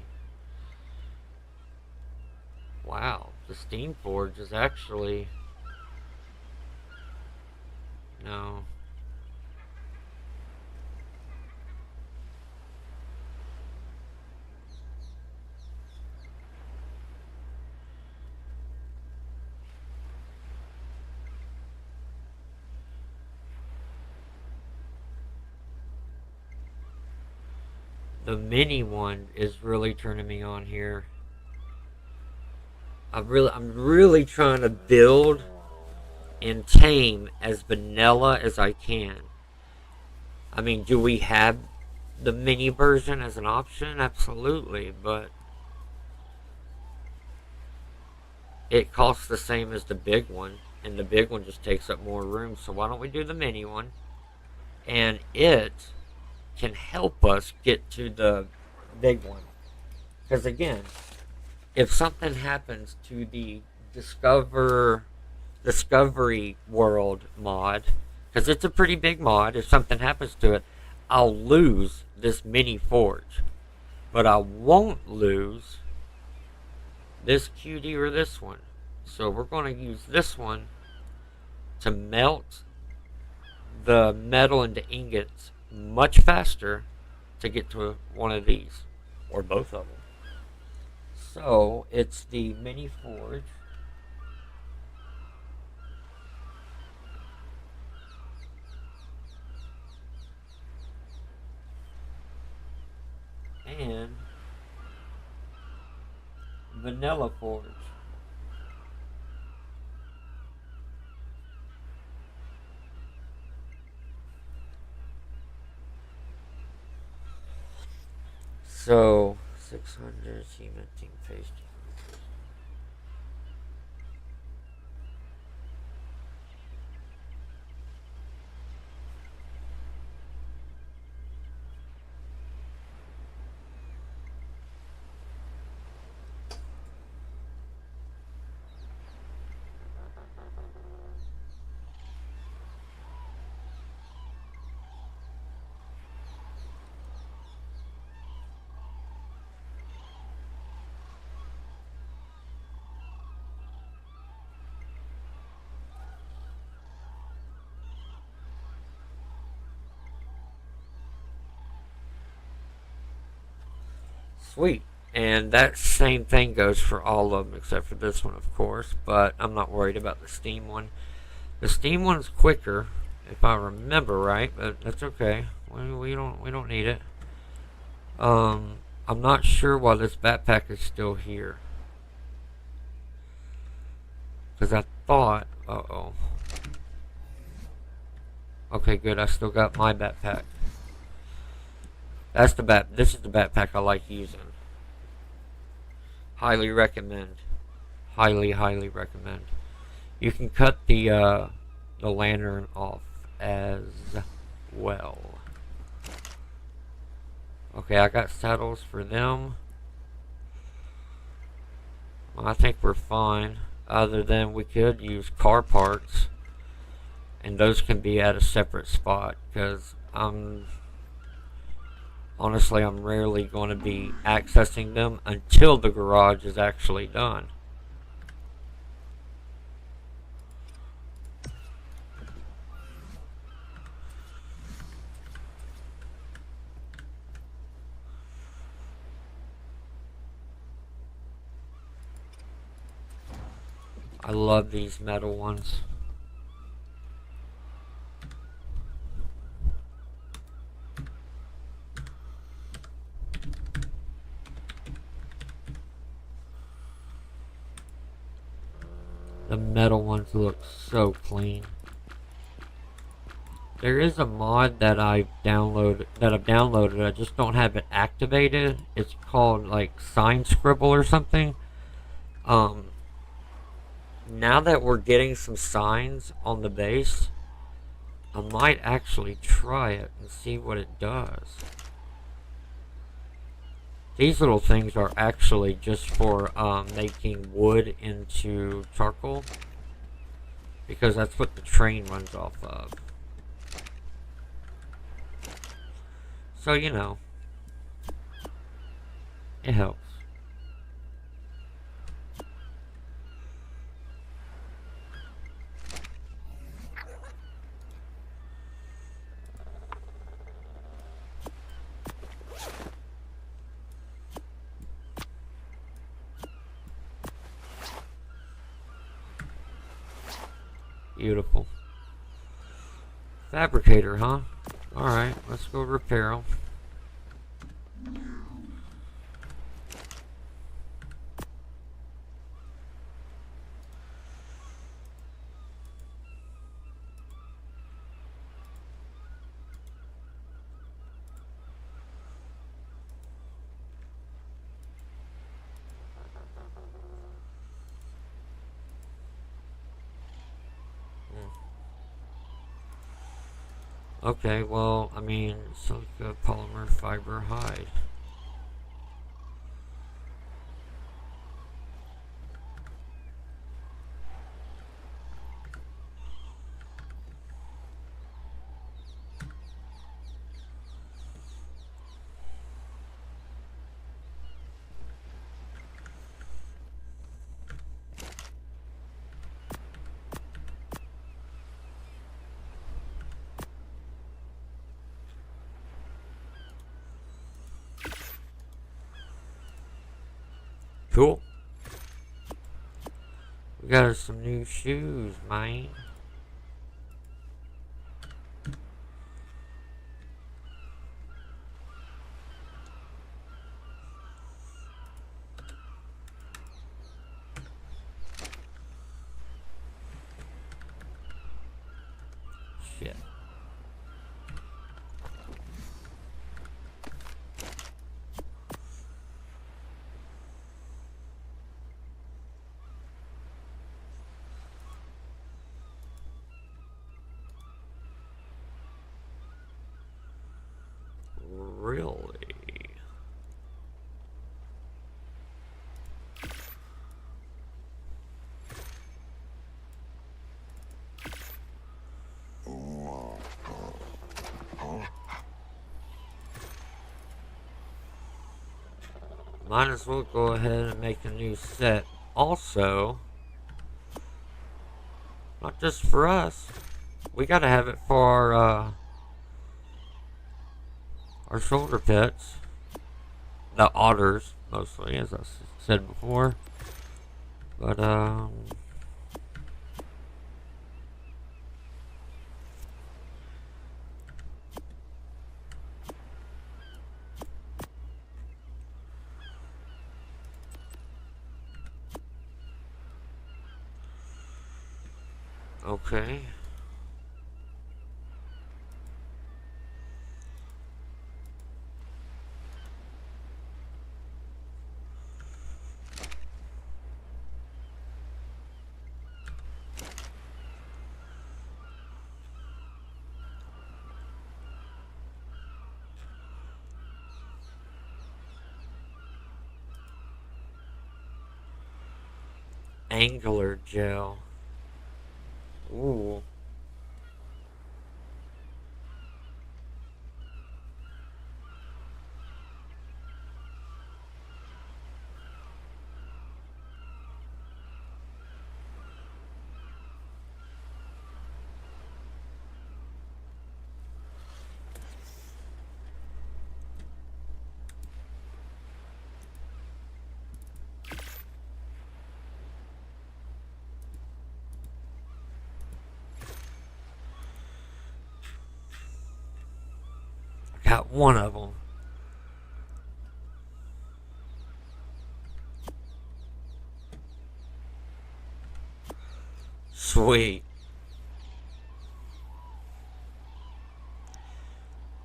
S1: Wow. The steam forge is actually... No. The mini one is really turning me on here. I'm really trying to build and tame as vanilla as I can. I mean, do we have the mini version as an option? Absolutely, but it costs the same as the big one, and the big one just takes up more room. So why don't we do the mini one? And it can help us get to the big one. Because again, if something happens to the Discovery World mod, because it's a pretty big mod, if something happens to it, I'll lose this mini forge. But I won't lose this QD or this one. So we're going to use this one to melt the metal into ingots much faster to get to one of these, or both of them. So it's the mini forge. And vanilla forge. So 600 cementing paste. Sweet. And that same thing goes for all of them except for this one, of course. But I'm not worried about the Steam one. The Steam one's quicker, if I remember right, but that's okay. We don't need it. I'm not sure why this backpack is still here. Because I thought, uh-oh. Okay, good. I still got my backpack. This is the backpack I like using. Highly recommend. Highly recommend. You can cut the lantern off as well. Okay, I got saddles for them. Well, I think we're fine. Other than we could use car parts. And those can be at a separate spot. Because honestly, I'm rarely going to be accessing them until the garage is actually done. I love these metal ones. The metal ones look so clean. There is a mod that I've downloaded. I just don't have it activated. It's called like Sign Scribble or something. Now that we're getting some signs on the base, I might actually try it and see what it does. These little things are actually just for making wood into charcoal, because that's what the train runs off of. So, you know, it helps. Beautiful. Fabricator, huh? Alright, let's go repair them. Okay, well, I mean, silica, polymer, fiber, hide. Cool. We got us some new shoes, man. Shit. Might as well go ahead and make a new set. Also, not just for us, we gotta have it for our shoulder pets. The otters, mostly, as I said before. But, okay. Angler gel. Ooh. Got one of them. Sweet.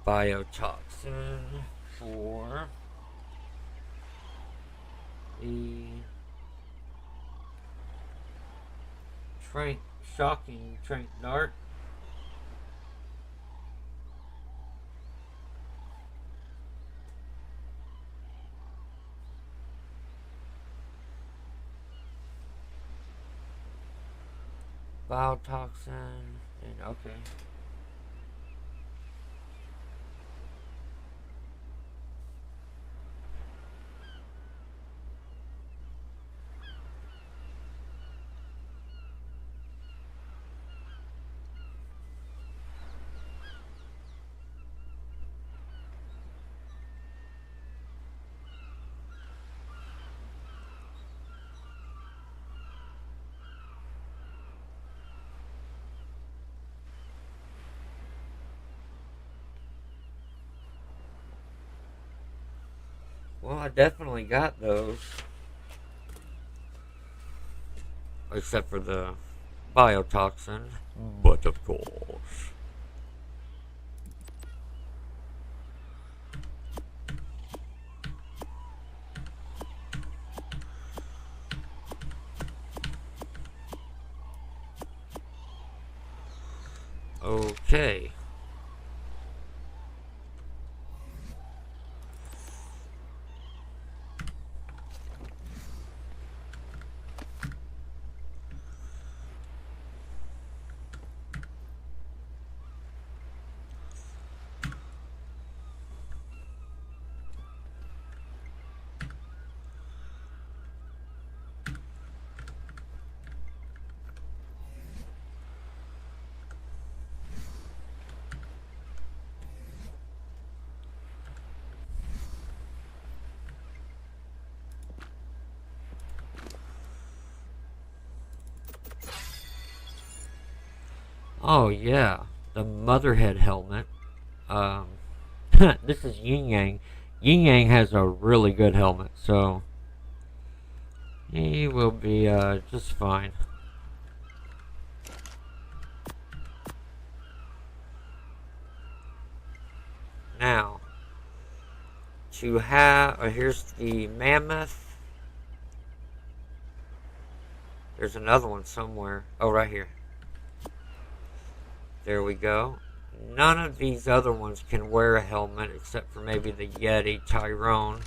S1: Biotoxin for the shocking trank dart. Biotoxin, and okay. Well, I definitely got those. Except for the biotoxin. But of course. Okay. Oh yeah, the Motherhead helmet. Um, this is Yin Yang. Yin Yang has a really good helmet, so he will be just fine. Now, to have, here's the Mammoth. There's another one somewhere. Oh, right here. There we go. None of these other ones can wear a helmet except for maybe the Yeti Tyrone.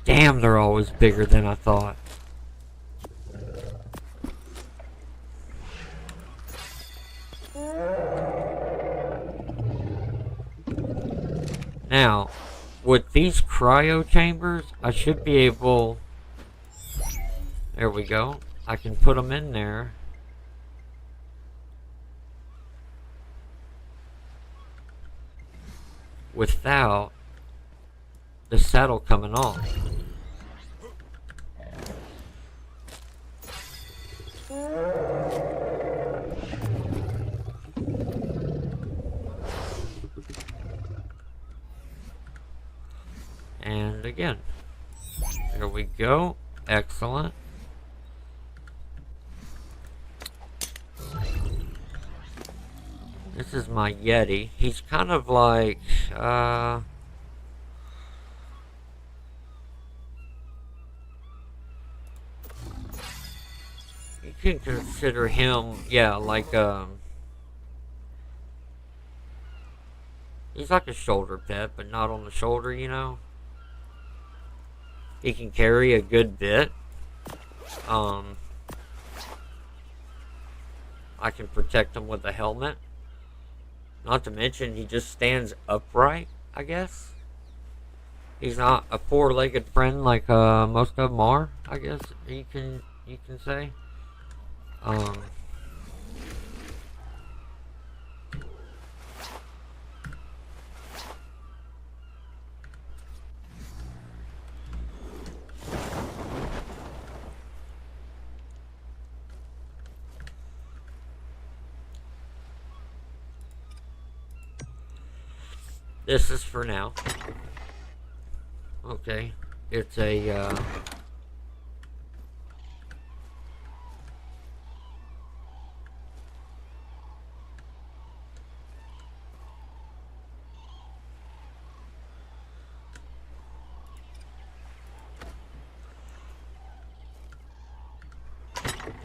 S1: Damn, they're always bigger than I thought. Now, with these cryo chambers, I should be able... There we go. I can put them in there. Without the saddle coming off. And again. There we go. Excellent. This is my Yeti. He's kind of like, you can consider him, yeah, like, he's like a shoulder pet, but not on the shoulder, you know? He can carry a good bit. I can protect him with a helmet. Not to mention, he just stands upright, I guess. He's not a four-legged friend like most of them are, I guess you can say. This is for now. Okay, it's a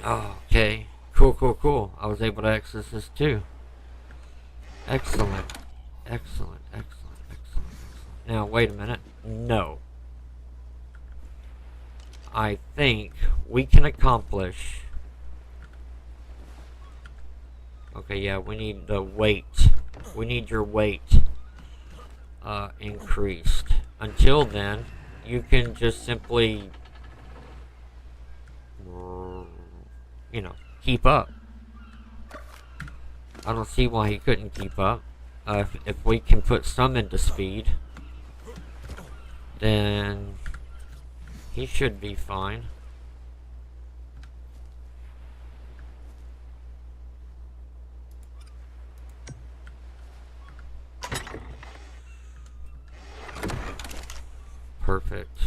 S1: oh, okay. Cool. I was able to access this too. Excellent. Now, wait a minute. No. I think we can accomplish... Okay, yeah, we need the weight. We need your weight increased. Until then, you can just simply... you know, keep up. I don't see why he couldn't keep up. If we can put some into speed, then he should be fine. Perfect.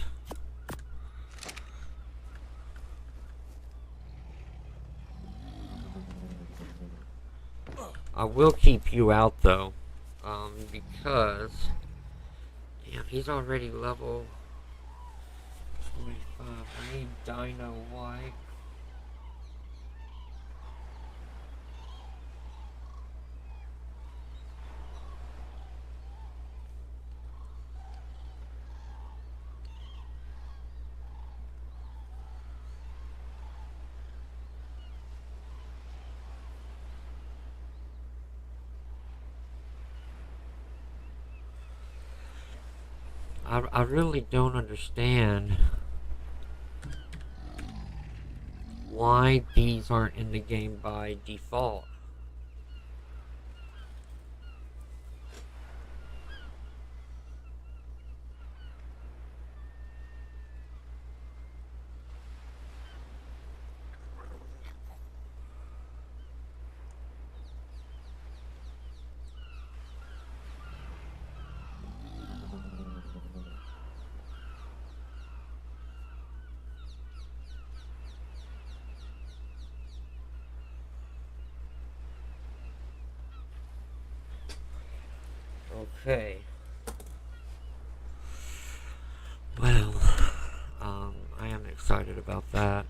S1: I will keep you out though, because damn, he's already level 25. I need Dino White. I really don't understand why these aren't in the game by default. Okay. Well, I am excited about that.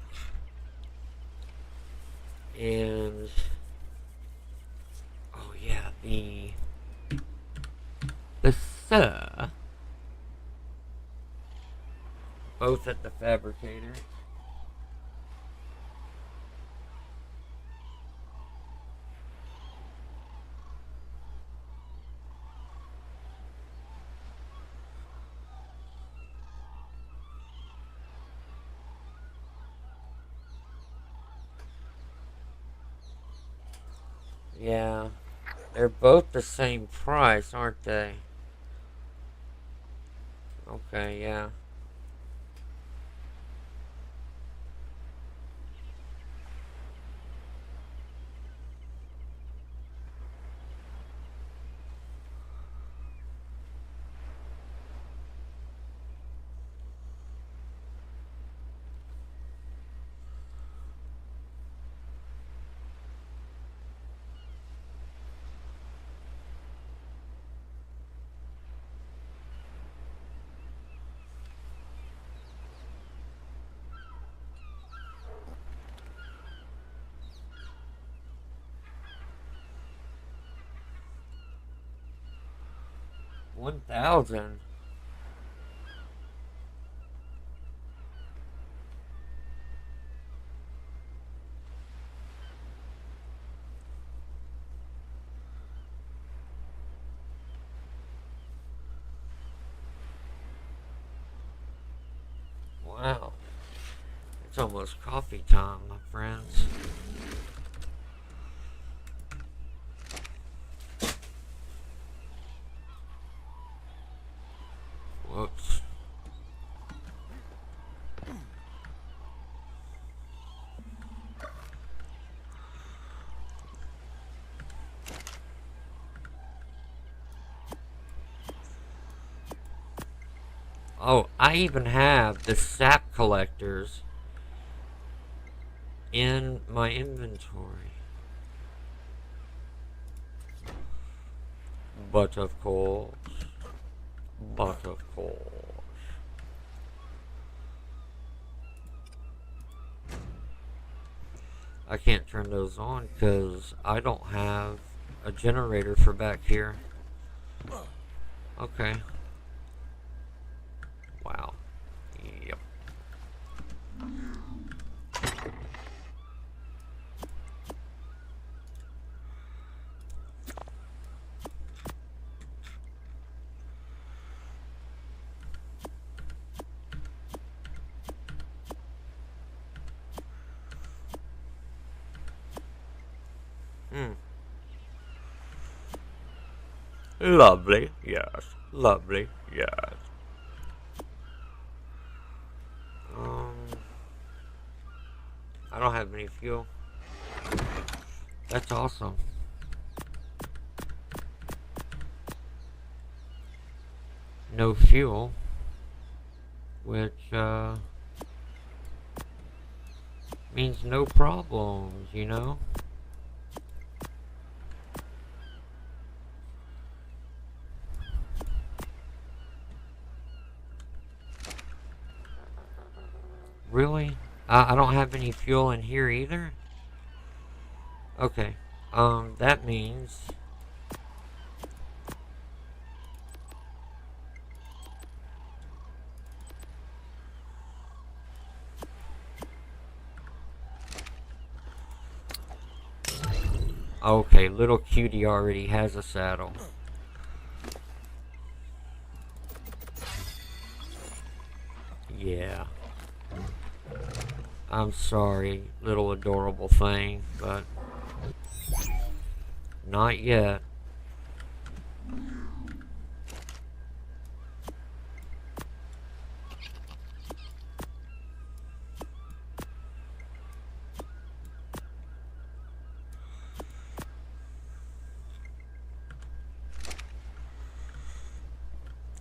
S1: And oh yeah, the sir, both at the fabricator. Yeah. They're both the same price, aren't they? Okay, yeah. $1,000. Wow. It's almost coffee time, my friends. Whoops. Oh, I even have the sap collectors in my inventory. But of course. But of course. I can't turn those on because I don't have a generator for back here. Okay. Wow. Yep. Hmm. Lovely. Yes. Lovely. Yes. Um. I don't have any fuel. That's awesome. No fuel. Which, means no problems, you know? Really? I don't have any fuel in here either? Okay. That means... Okay, little cutie already has a saddle. Yeah. I'm sorry, little adorable thing, but... Not yet.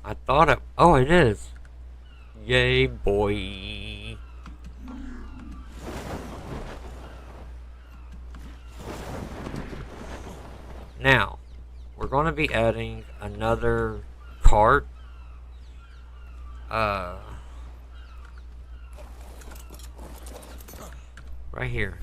S1: I thought it... Oh, it is. Yay, boy. Now, we're going to be adding another cart. Right here.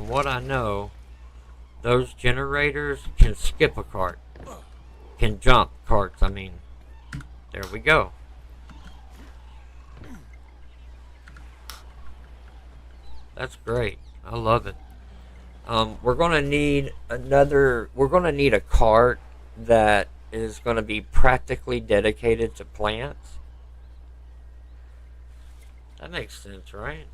S1: from what I know, those generators can skip a cart. Can jump carts, I mean. There we go. That's great. I love it. We're gonna need a cart that is gonna be practically dedicated to plants. That makes sense, right?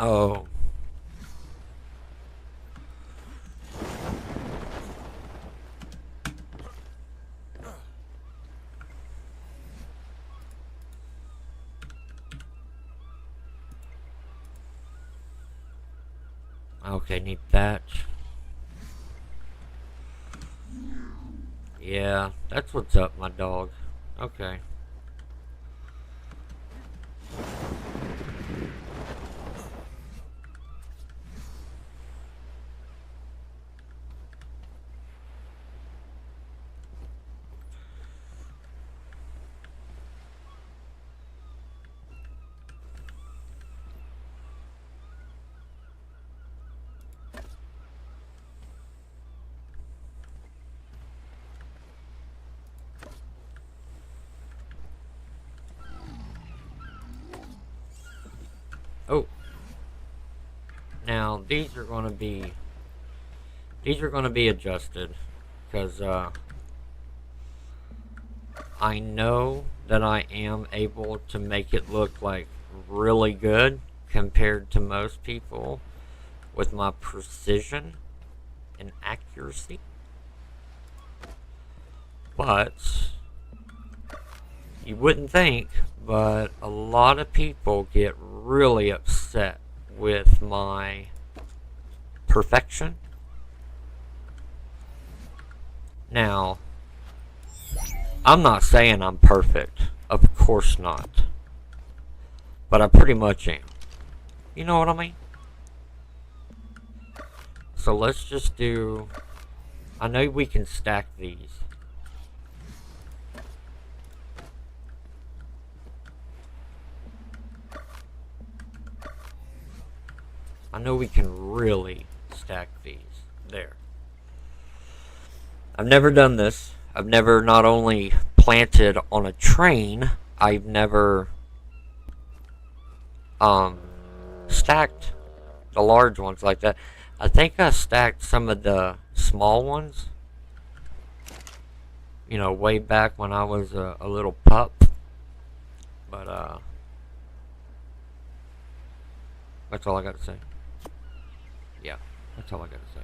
S1: Oh. Okay, need thatch. Yeah, that's what's up, my dog. Okay. Oh. Now these are gonna be adjusted because I know that I am able to make it look like really good compared to most people with my precision and accuracy. But you wouldn't think, but a lot of people get really upset with my perfection. Now, I'm not saying I'm perfect. Of course not. But I pretty much am. You know what I mean? So let's just do... I know we can stack these. I know we can really stack these. There. I've never done this. I've never not only planted on a train, I've never stacked the large ones like that. I think I stacked some of the small ones, you know, way back when I was a little pup. But that's all I got to say. Yeah, that's all I got to say.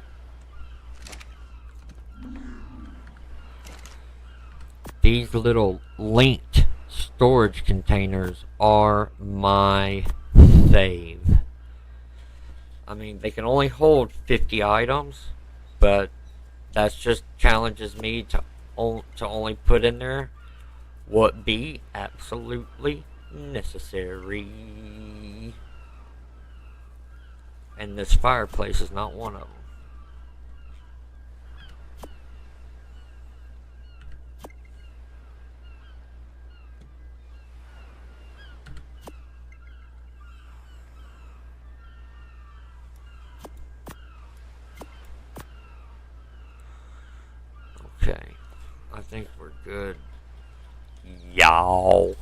S1: These little linked storage containers are my fave. I mean, they can only hold 50 items, but that just challenges me to only put in there what be absolutely necessary. And this fireplace is not one of them. Okay, I think we're good. Y'all.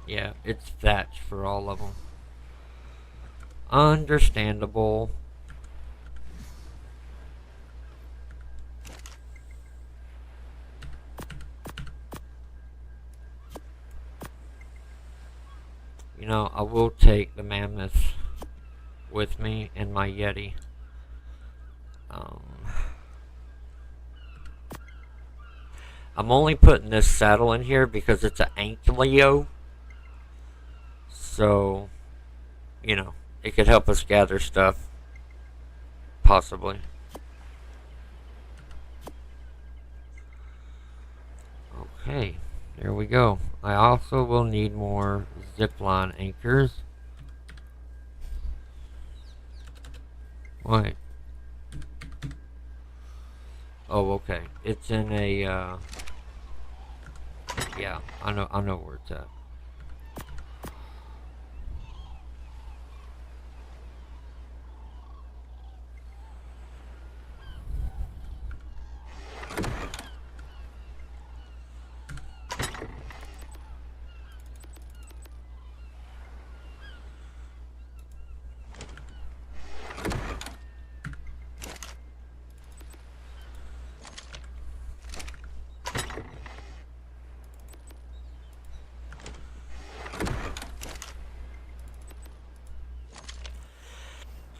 S1: Yeah, it's thatch for all of them. Understandable. You know, I will take the mammoth with me and my Yeti. Um, I'm only putting this saddle in here because it's an Ankylo. So, you know, it could help us gather stuff. Possibly. Okay, there we go. I also will need more zipline anchors. Wait. Oh, okay. It's in a, yeah, I know where it's at.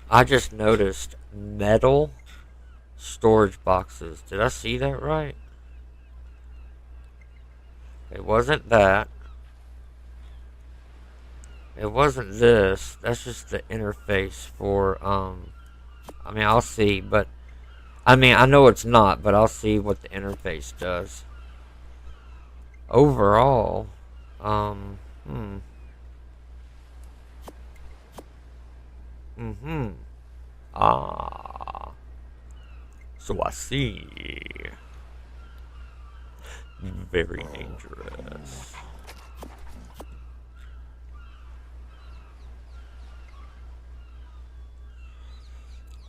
S1: I just noticed metal storage boxes. Did I see that right? It wasn't that. It wasn't this. That's just the interface for, I mean, I'll see, but, I mean, I know it's not, but I'll see what the interface does. Overall, um, hmm. Mm-hmm. Ah. So I see. Very dangerous.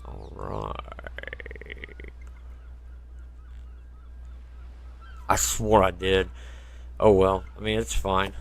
S1: Alright. I swore I did. Oh well. I mean, it's fine.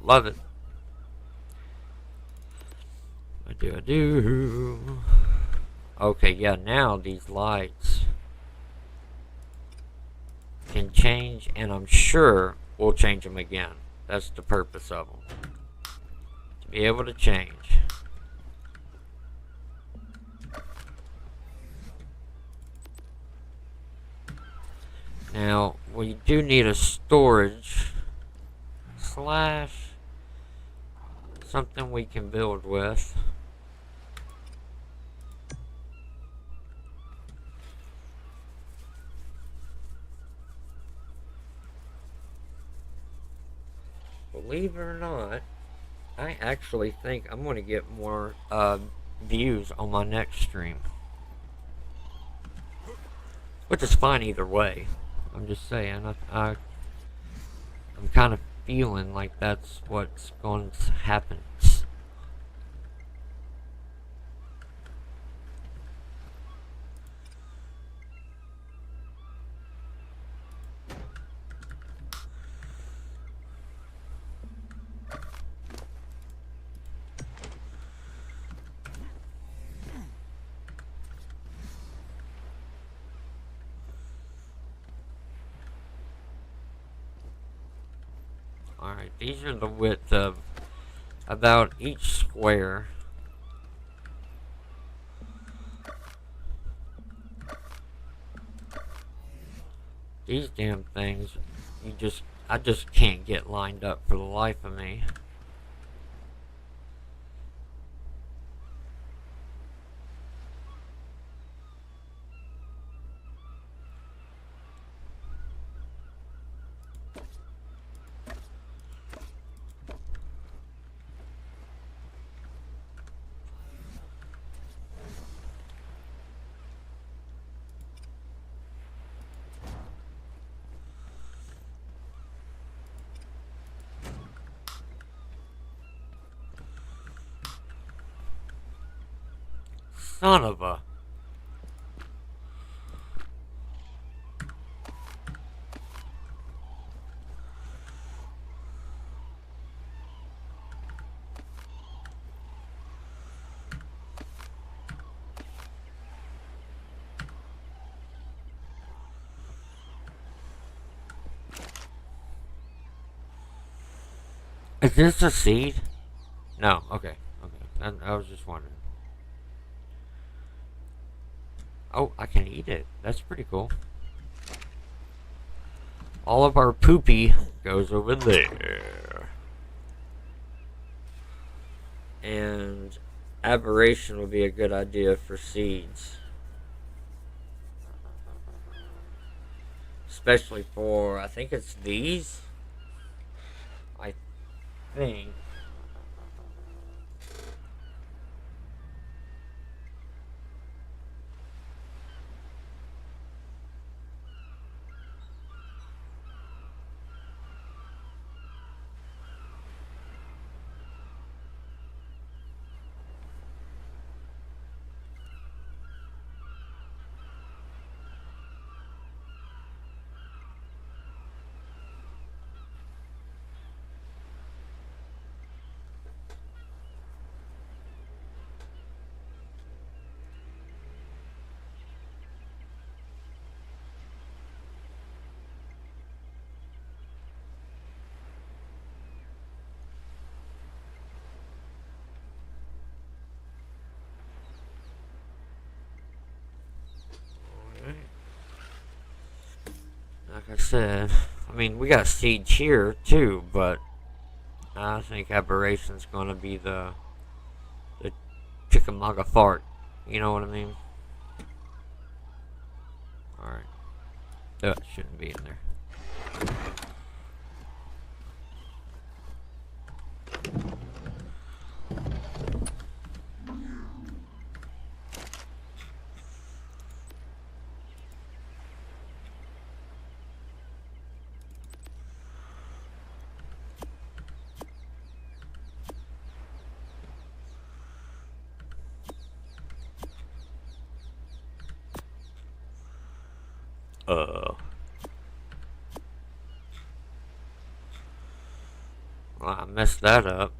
S1: Love it. I do. Okay, yeah, now these lights can change, and I'm sure we'll change them again. That's the purpose of them. To be able to change. Now, we do need a storage slash something we can build with. Believe it or not, I actually think I'm going to get more views on my next stream. Which is fine either way. I'm just saying, I'm kind of feeling like that's what's going to happen. Alright, these are the width of about each square. These damn things, I just can't get lined up for the life of me. Son of a... Is this a seed? No, okay. Okay. I was just wondering. Oh, I can eat it. That's pretty cool. All of our poopy goes over there. And aberration would be a good idea for seeds. Especially for, I think it's these? I think. Like I said, I mean, we got seeds here too, but I think aberration's gonna be the chickamauga fart. You know what I mean? Alright. That shouldn't be in there. Well, I messed that up.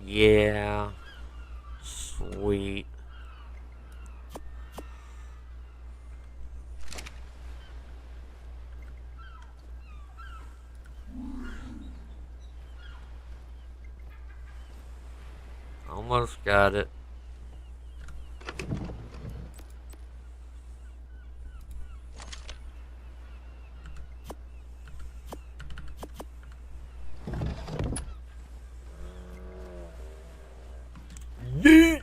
S1: Yeah. Sweet. Almost got it. Yeet!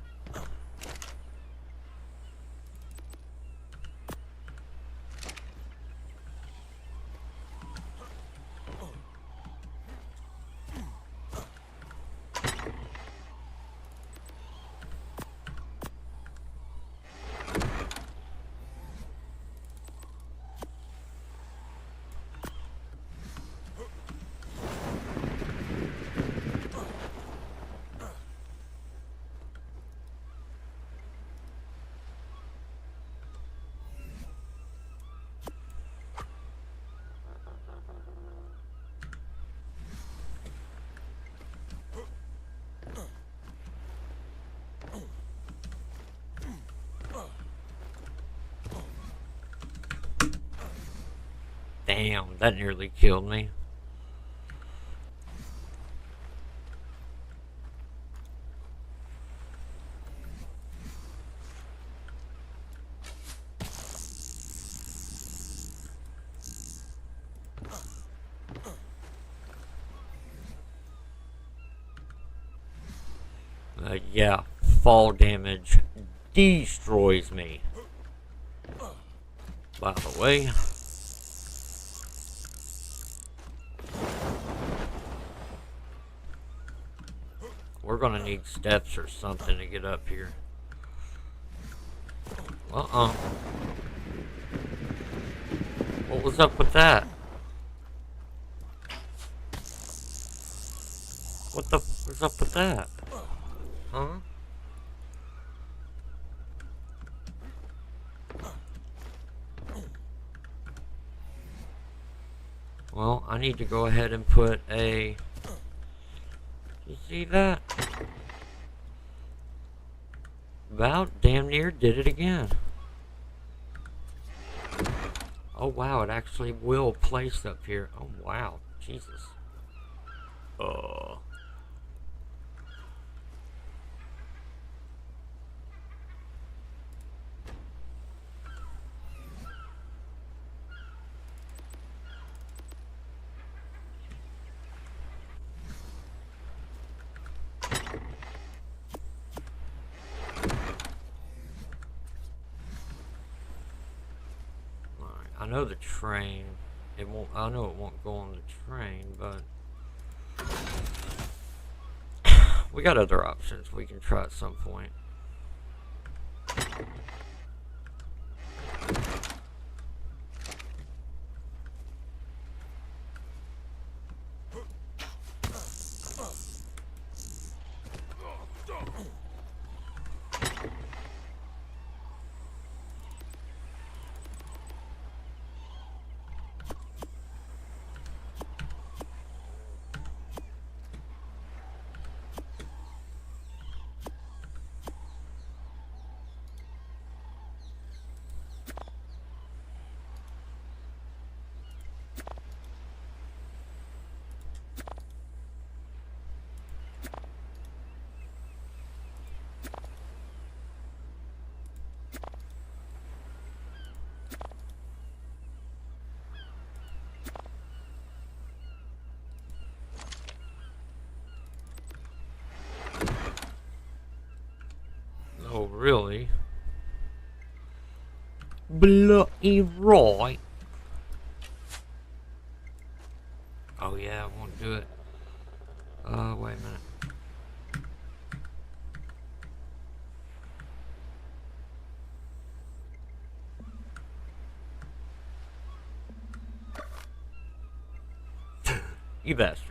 S1: Damn, that nearly killed me. Yeah, fall damage destroys me. By the way, we're gonna need steps or something to get up here. What was up with that? What the f was up with that? Huh? Well, I need to go ahead and put a... You see that? About damn near did it again. Oh wow, it actually will place up here. Oh wow, Jesus. I know the train, it won't, I know it won't go on the train, but we got other options we can try at some point. Oh, really? Bloody right. Oh yeah, I won't do it. Wait a minute. You bastard.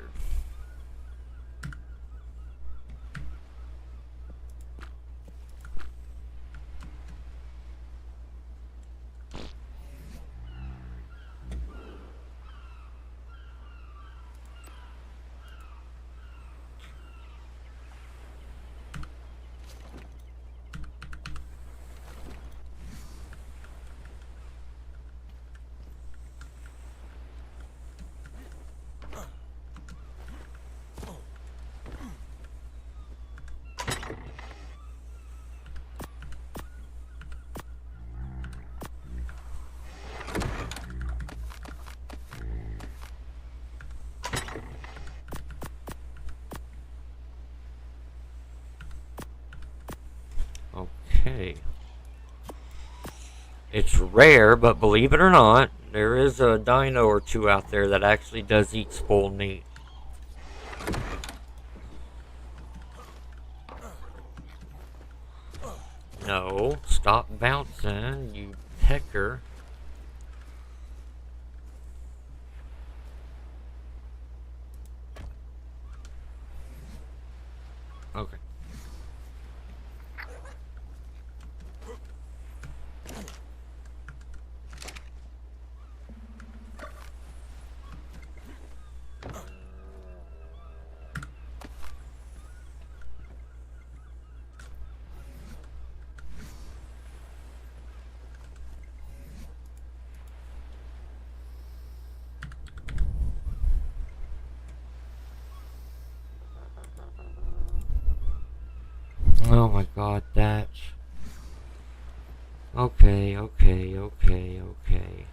S1: Okay. It's rare, but believe it or not, there is a dino or two out there that actually does eat spoiled meat. No, stop bouncing, you pecker. Okay. Oh my god, Thatch. Okay, okay, okay, okay.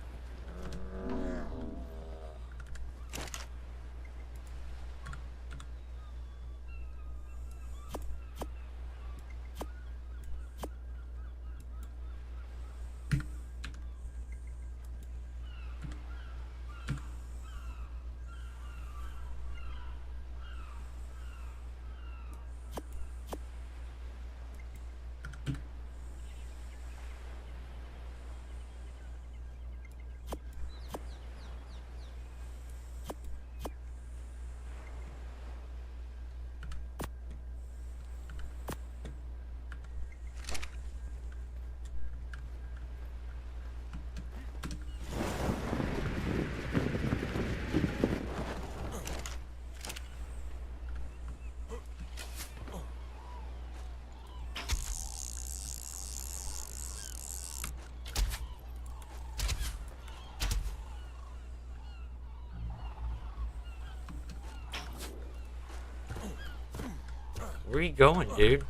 S1: Where you going, dude?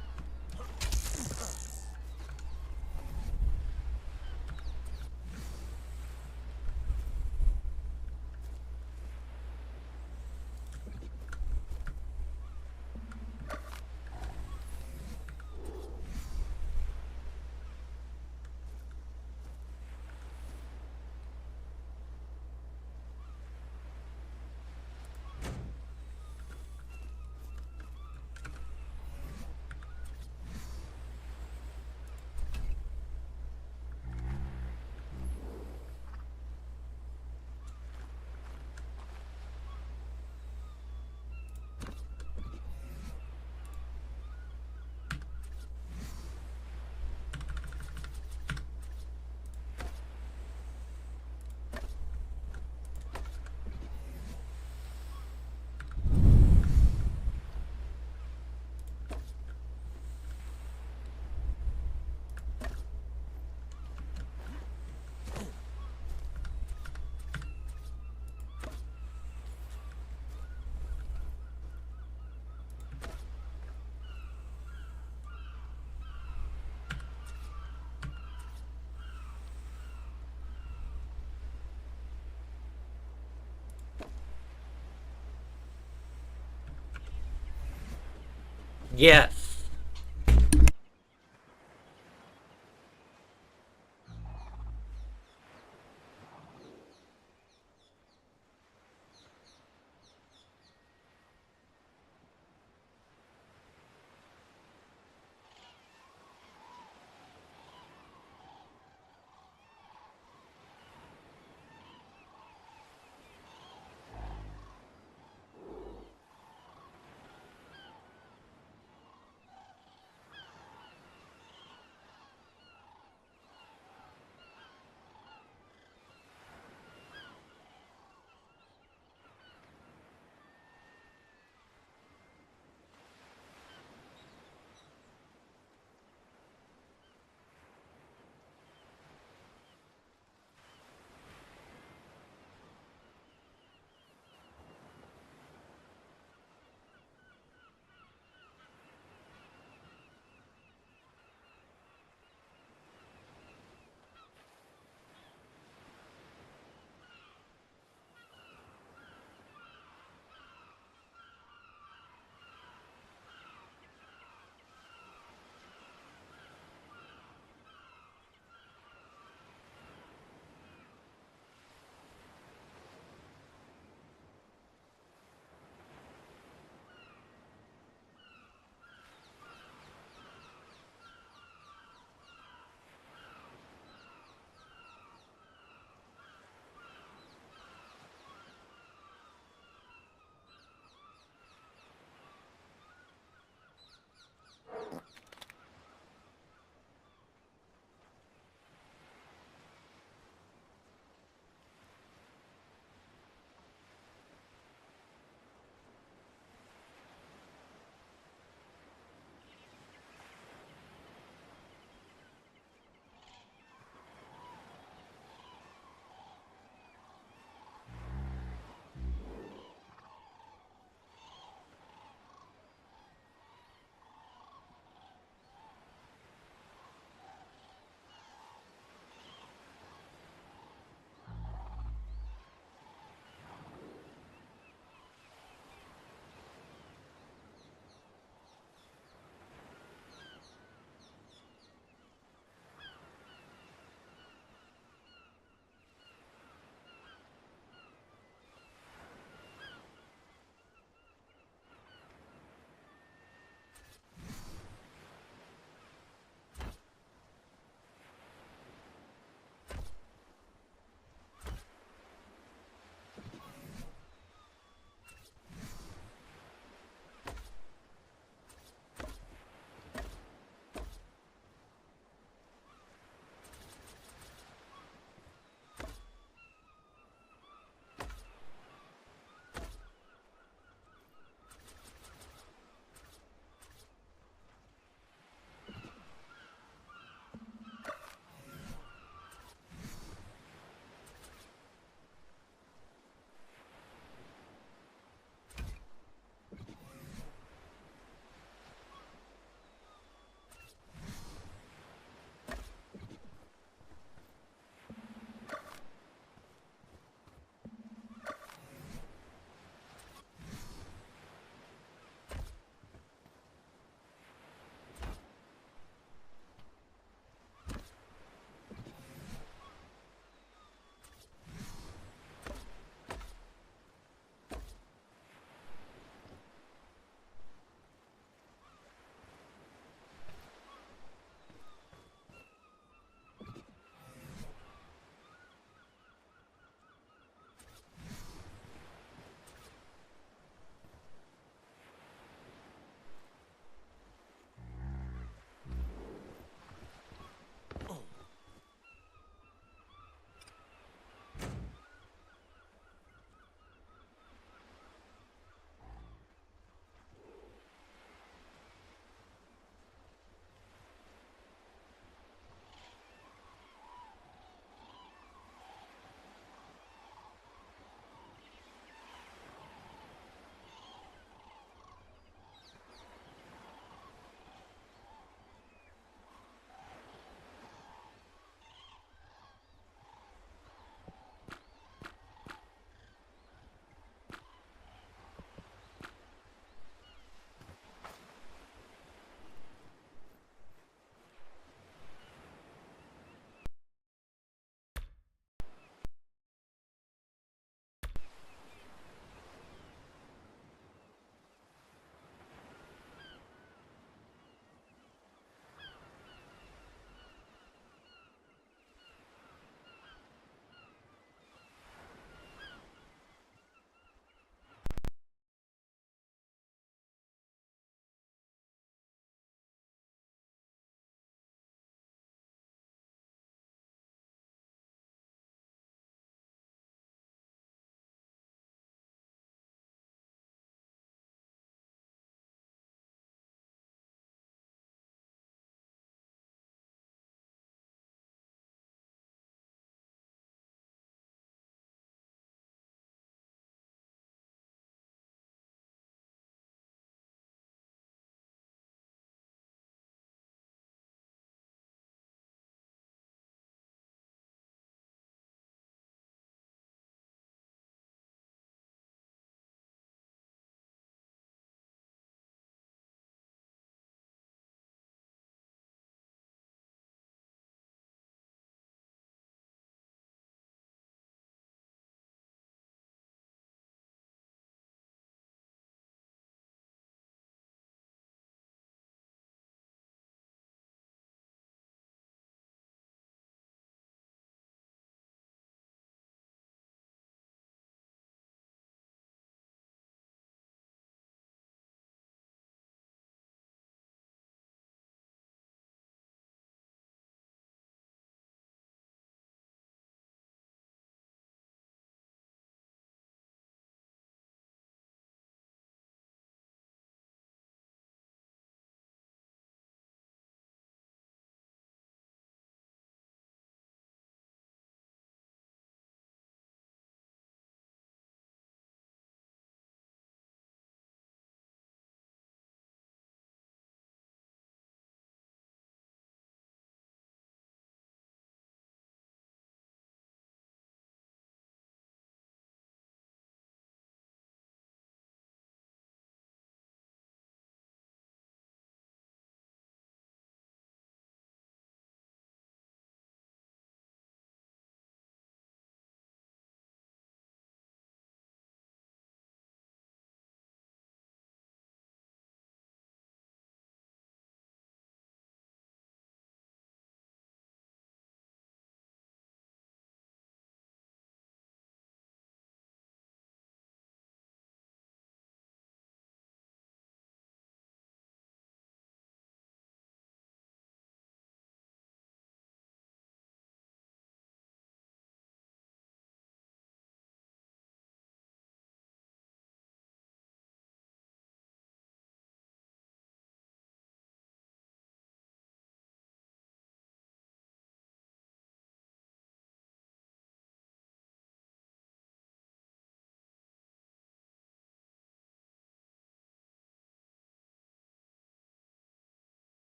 S1: Yes.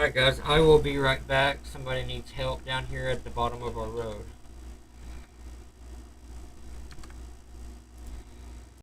S1: Alright guys, I will be right back. Somebody needs help down here at the bottom of our road.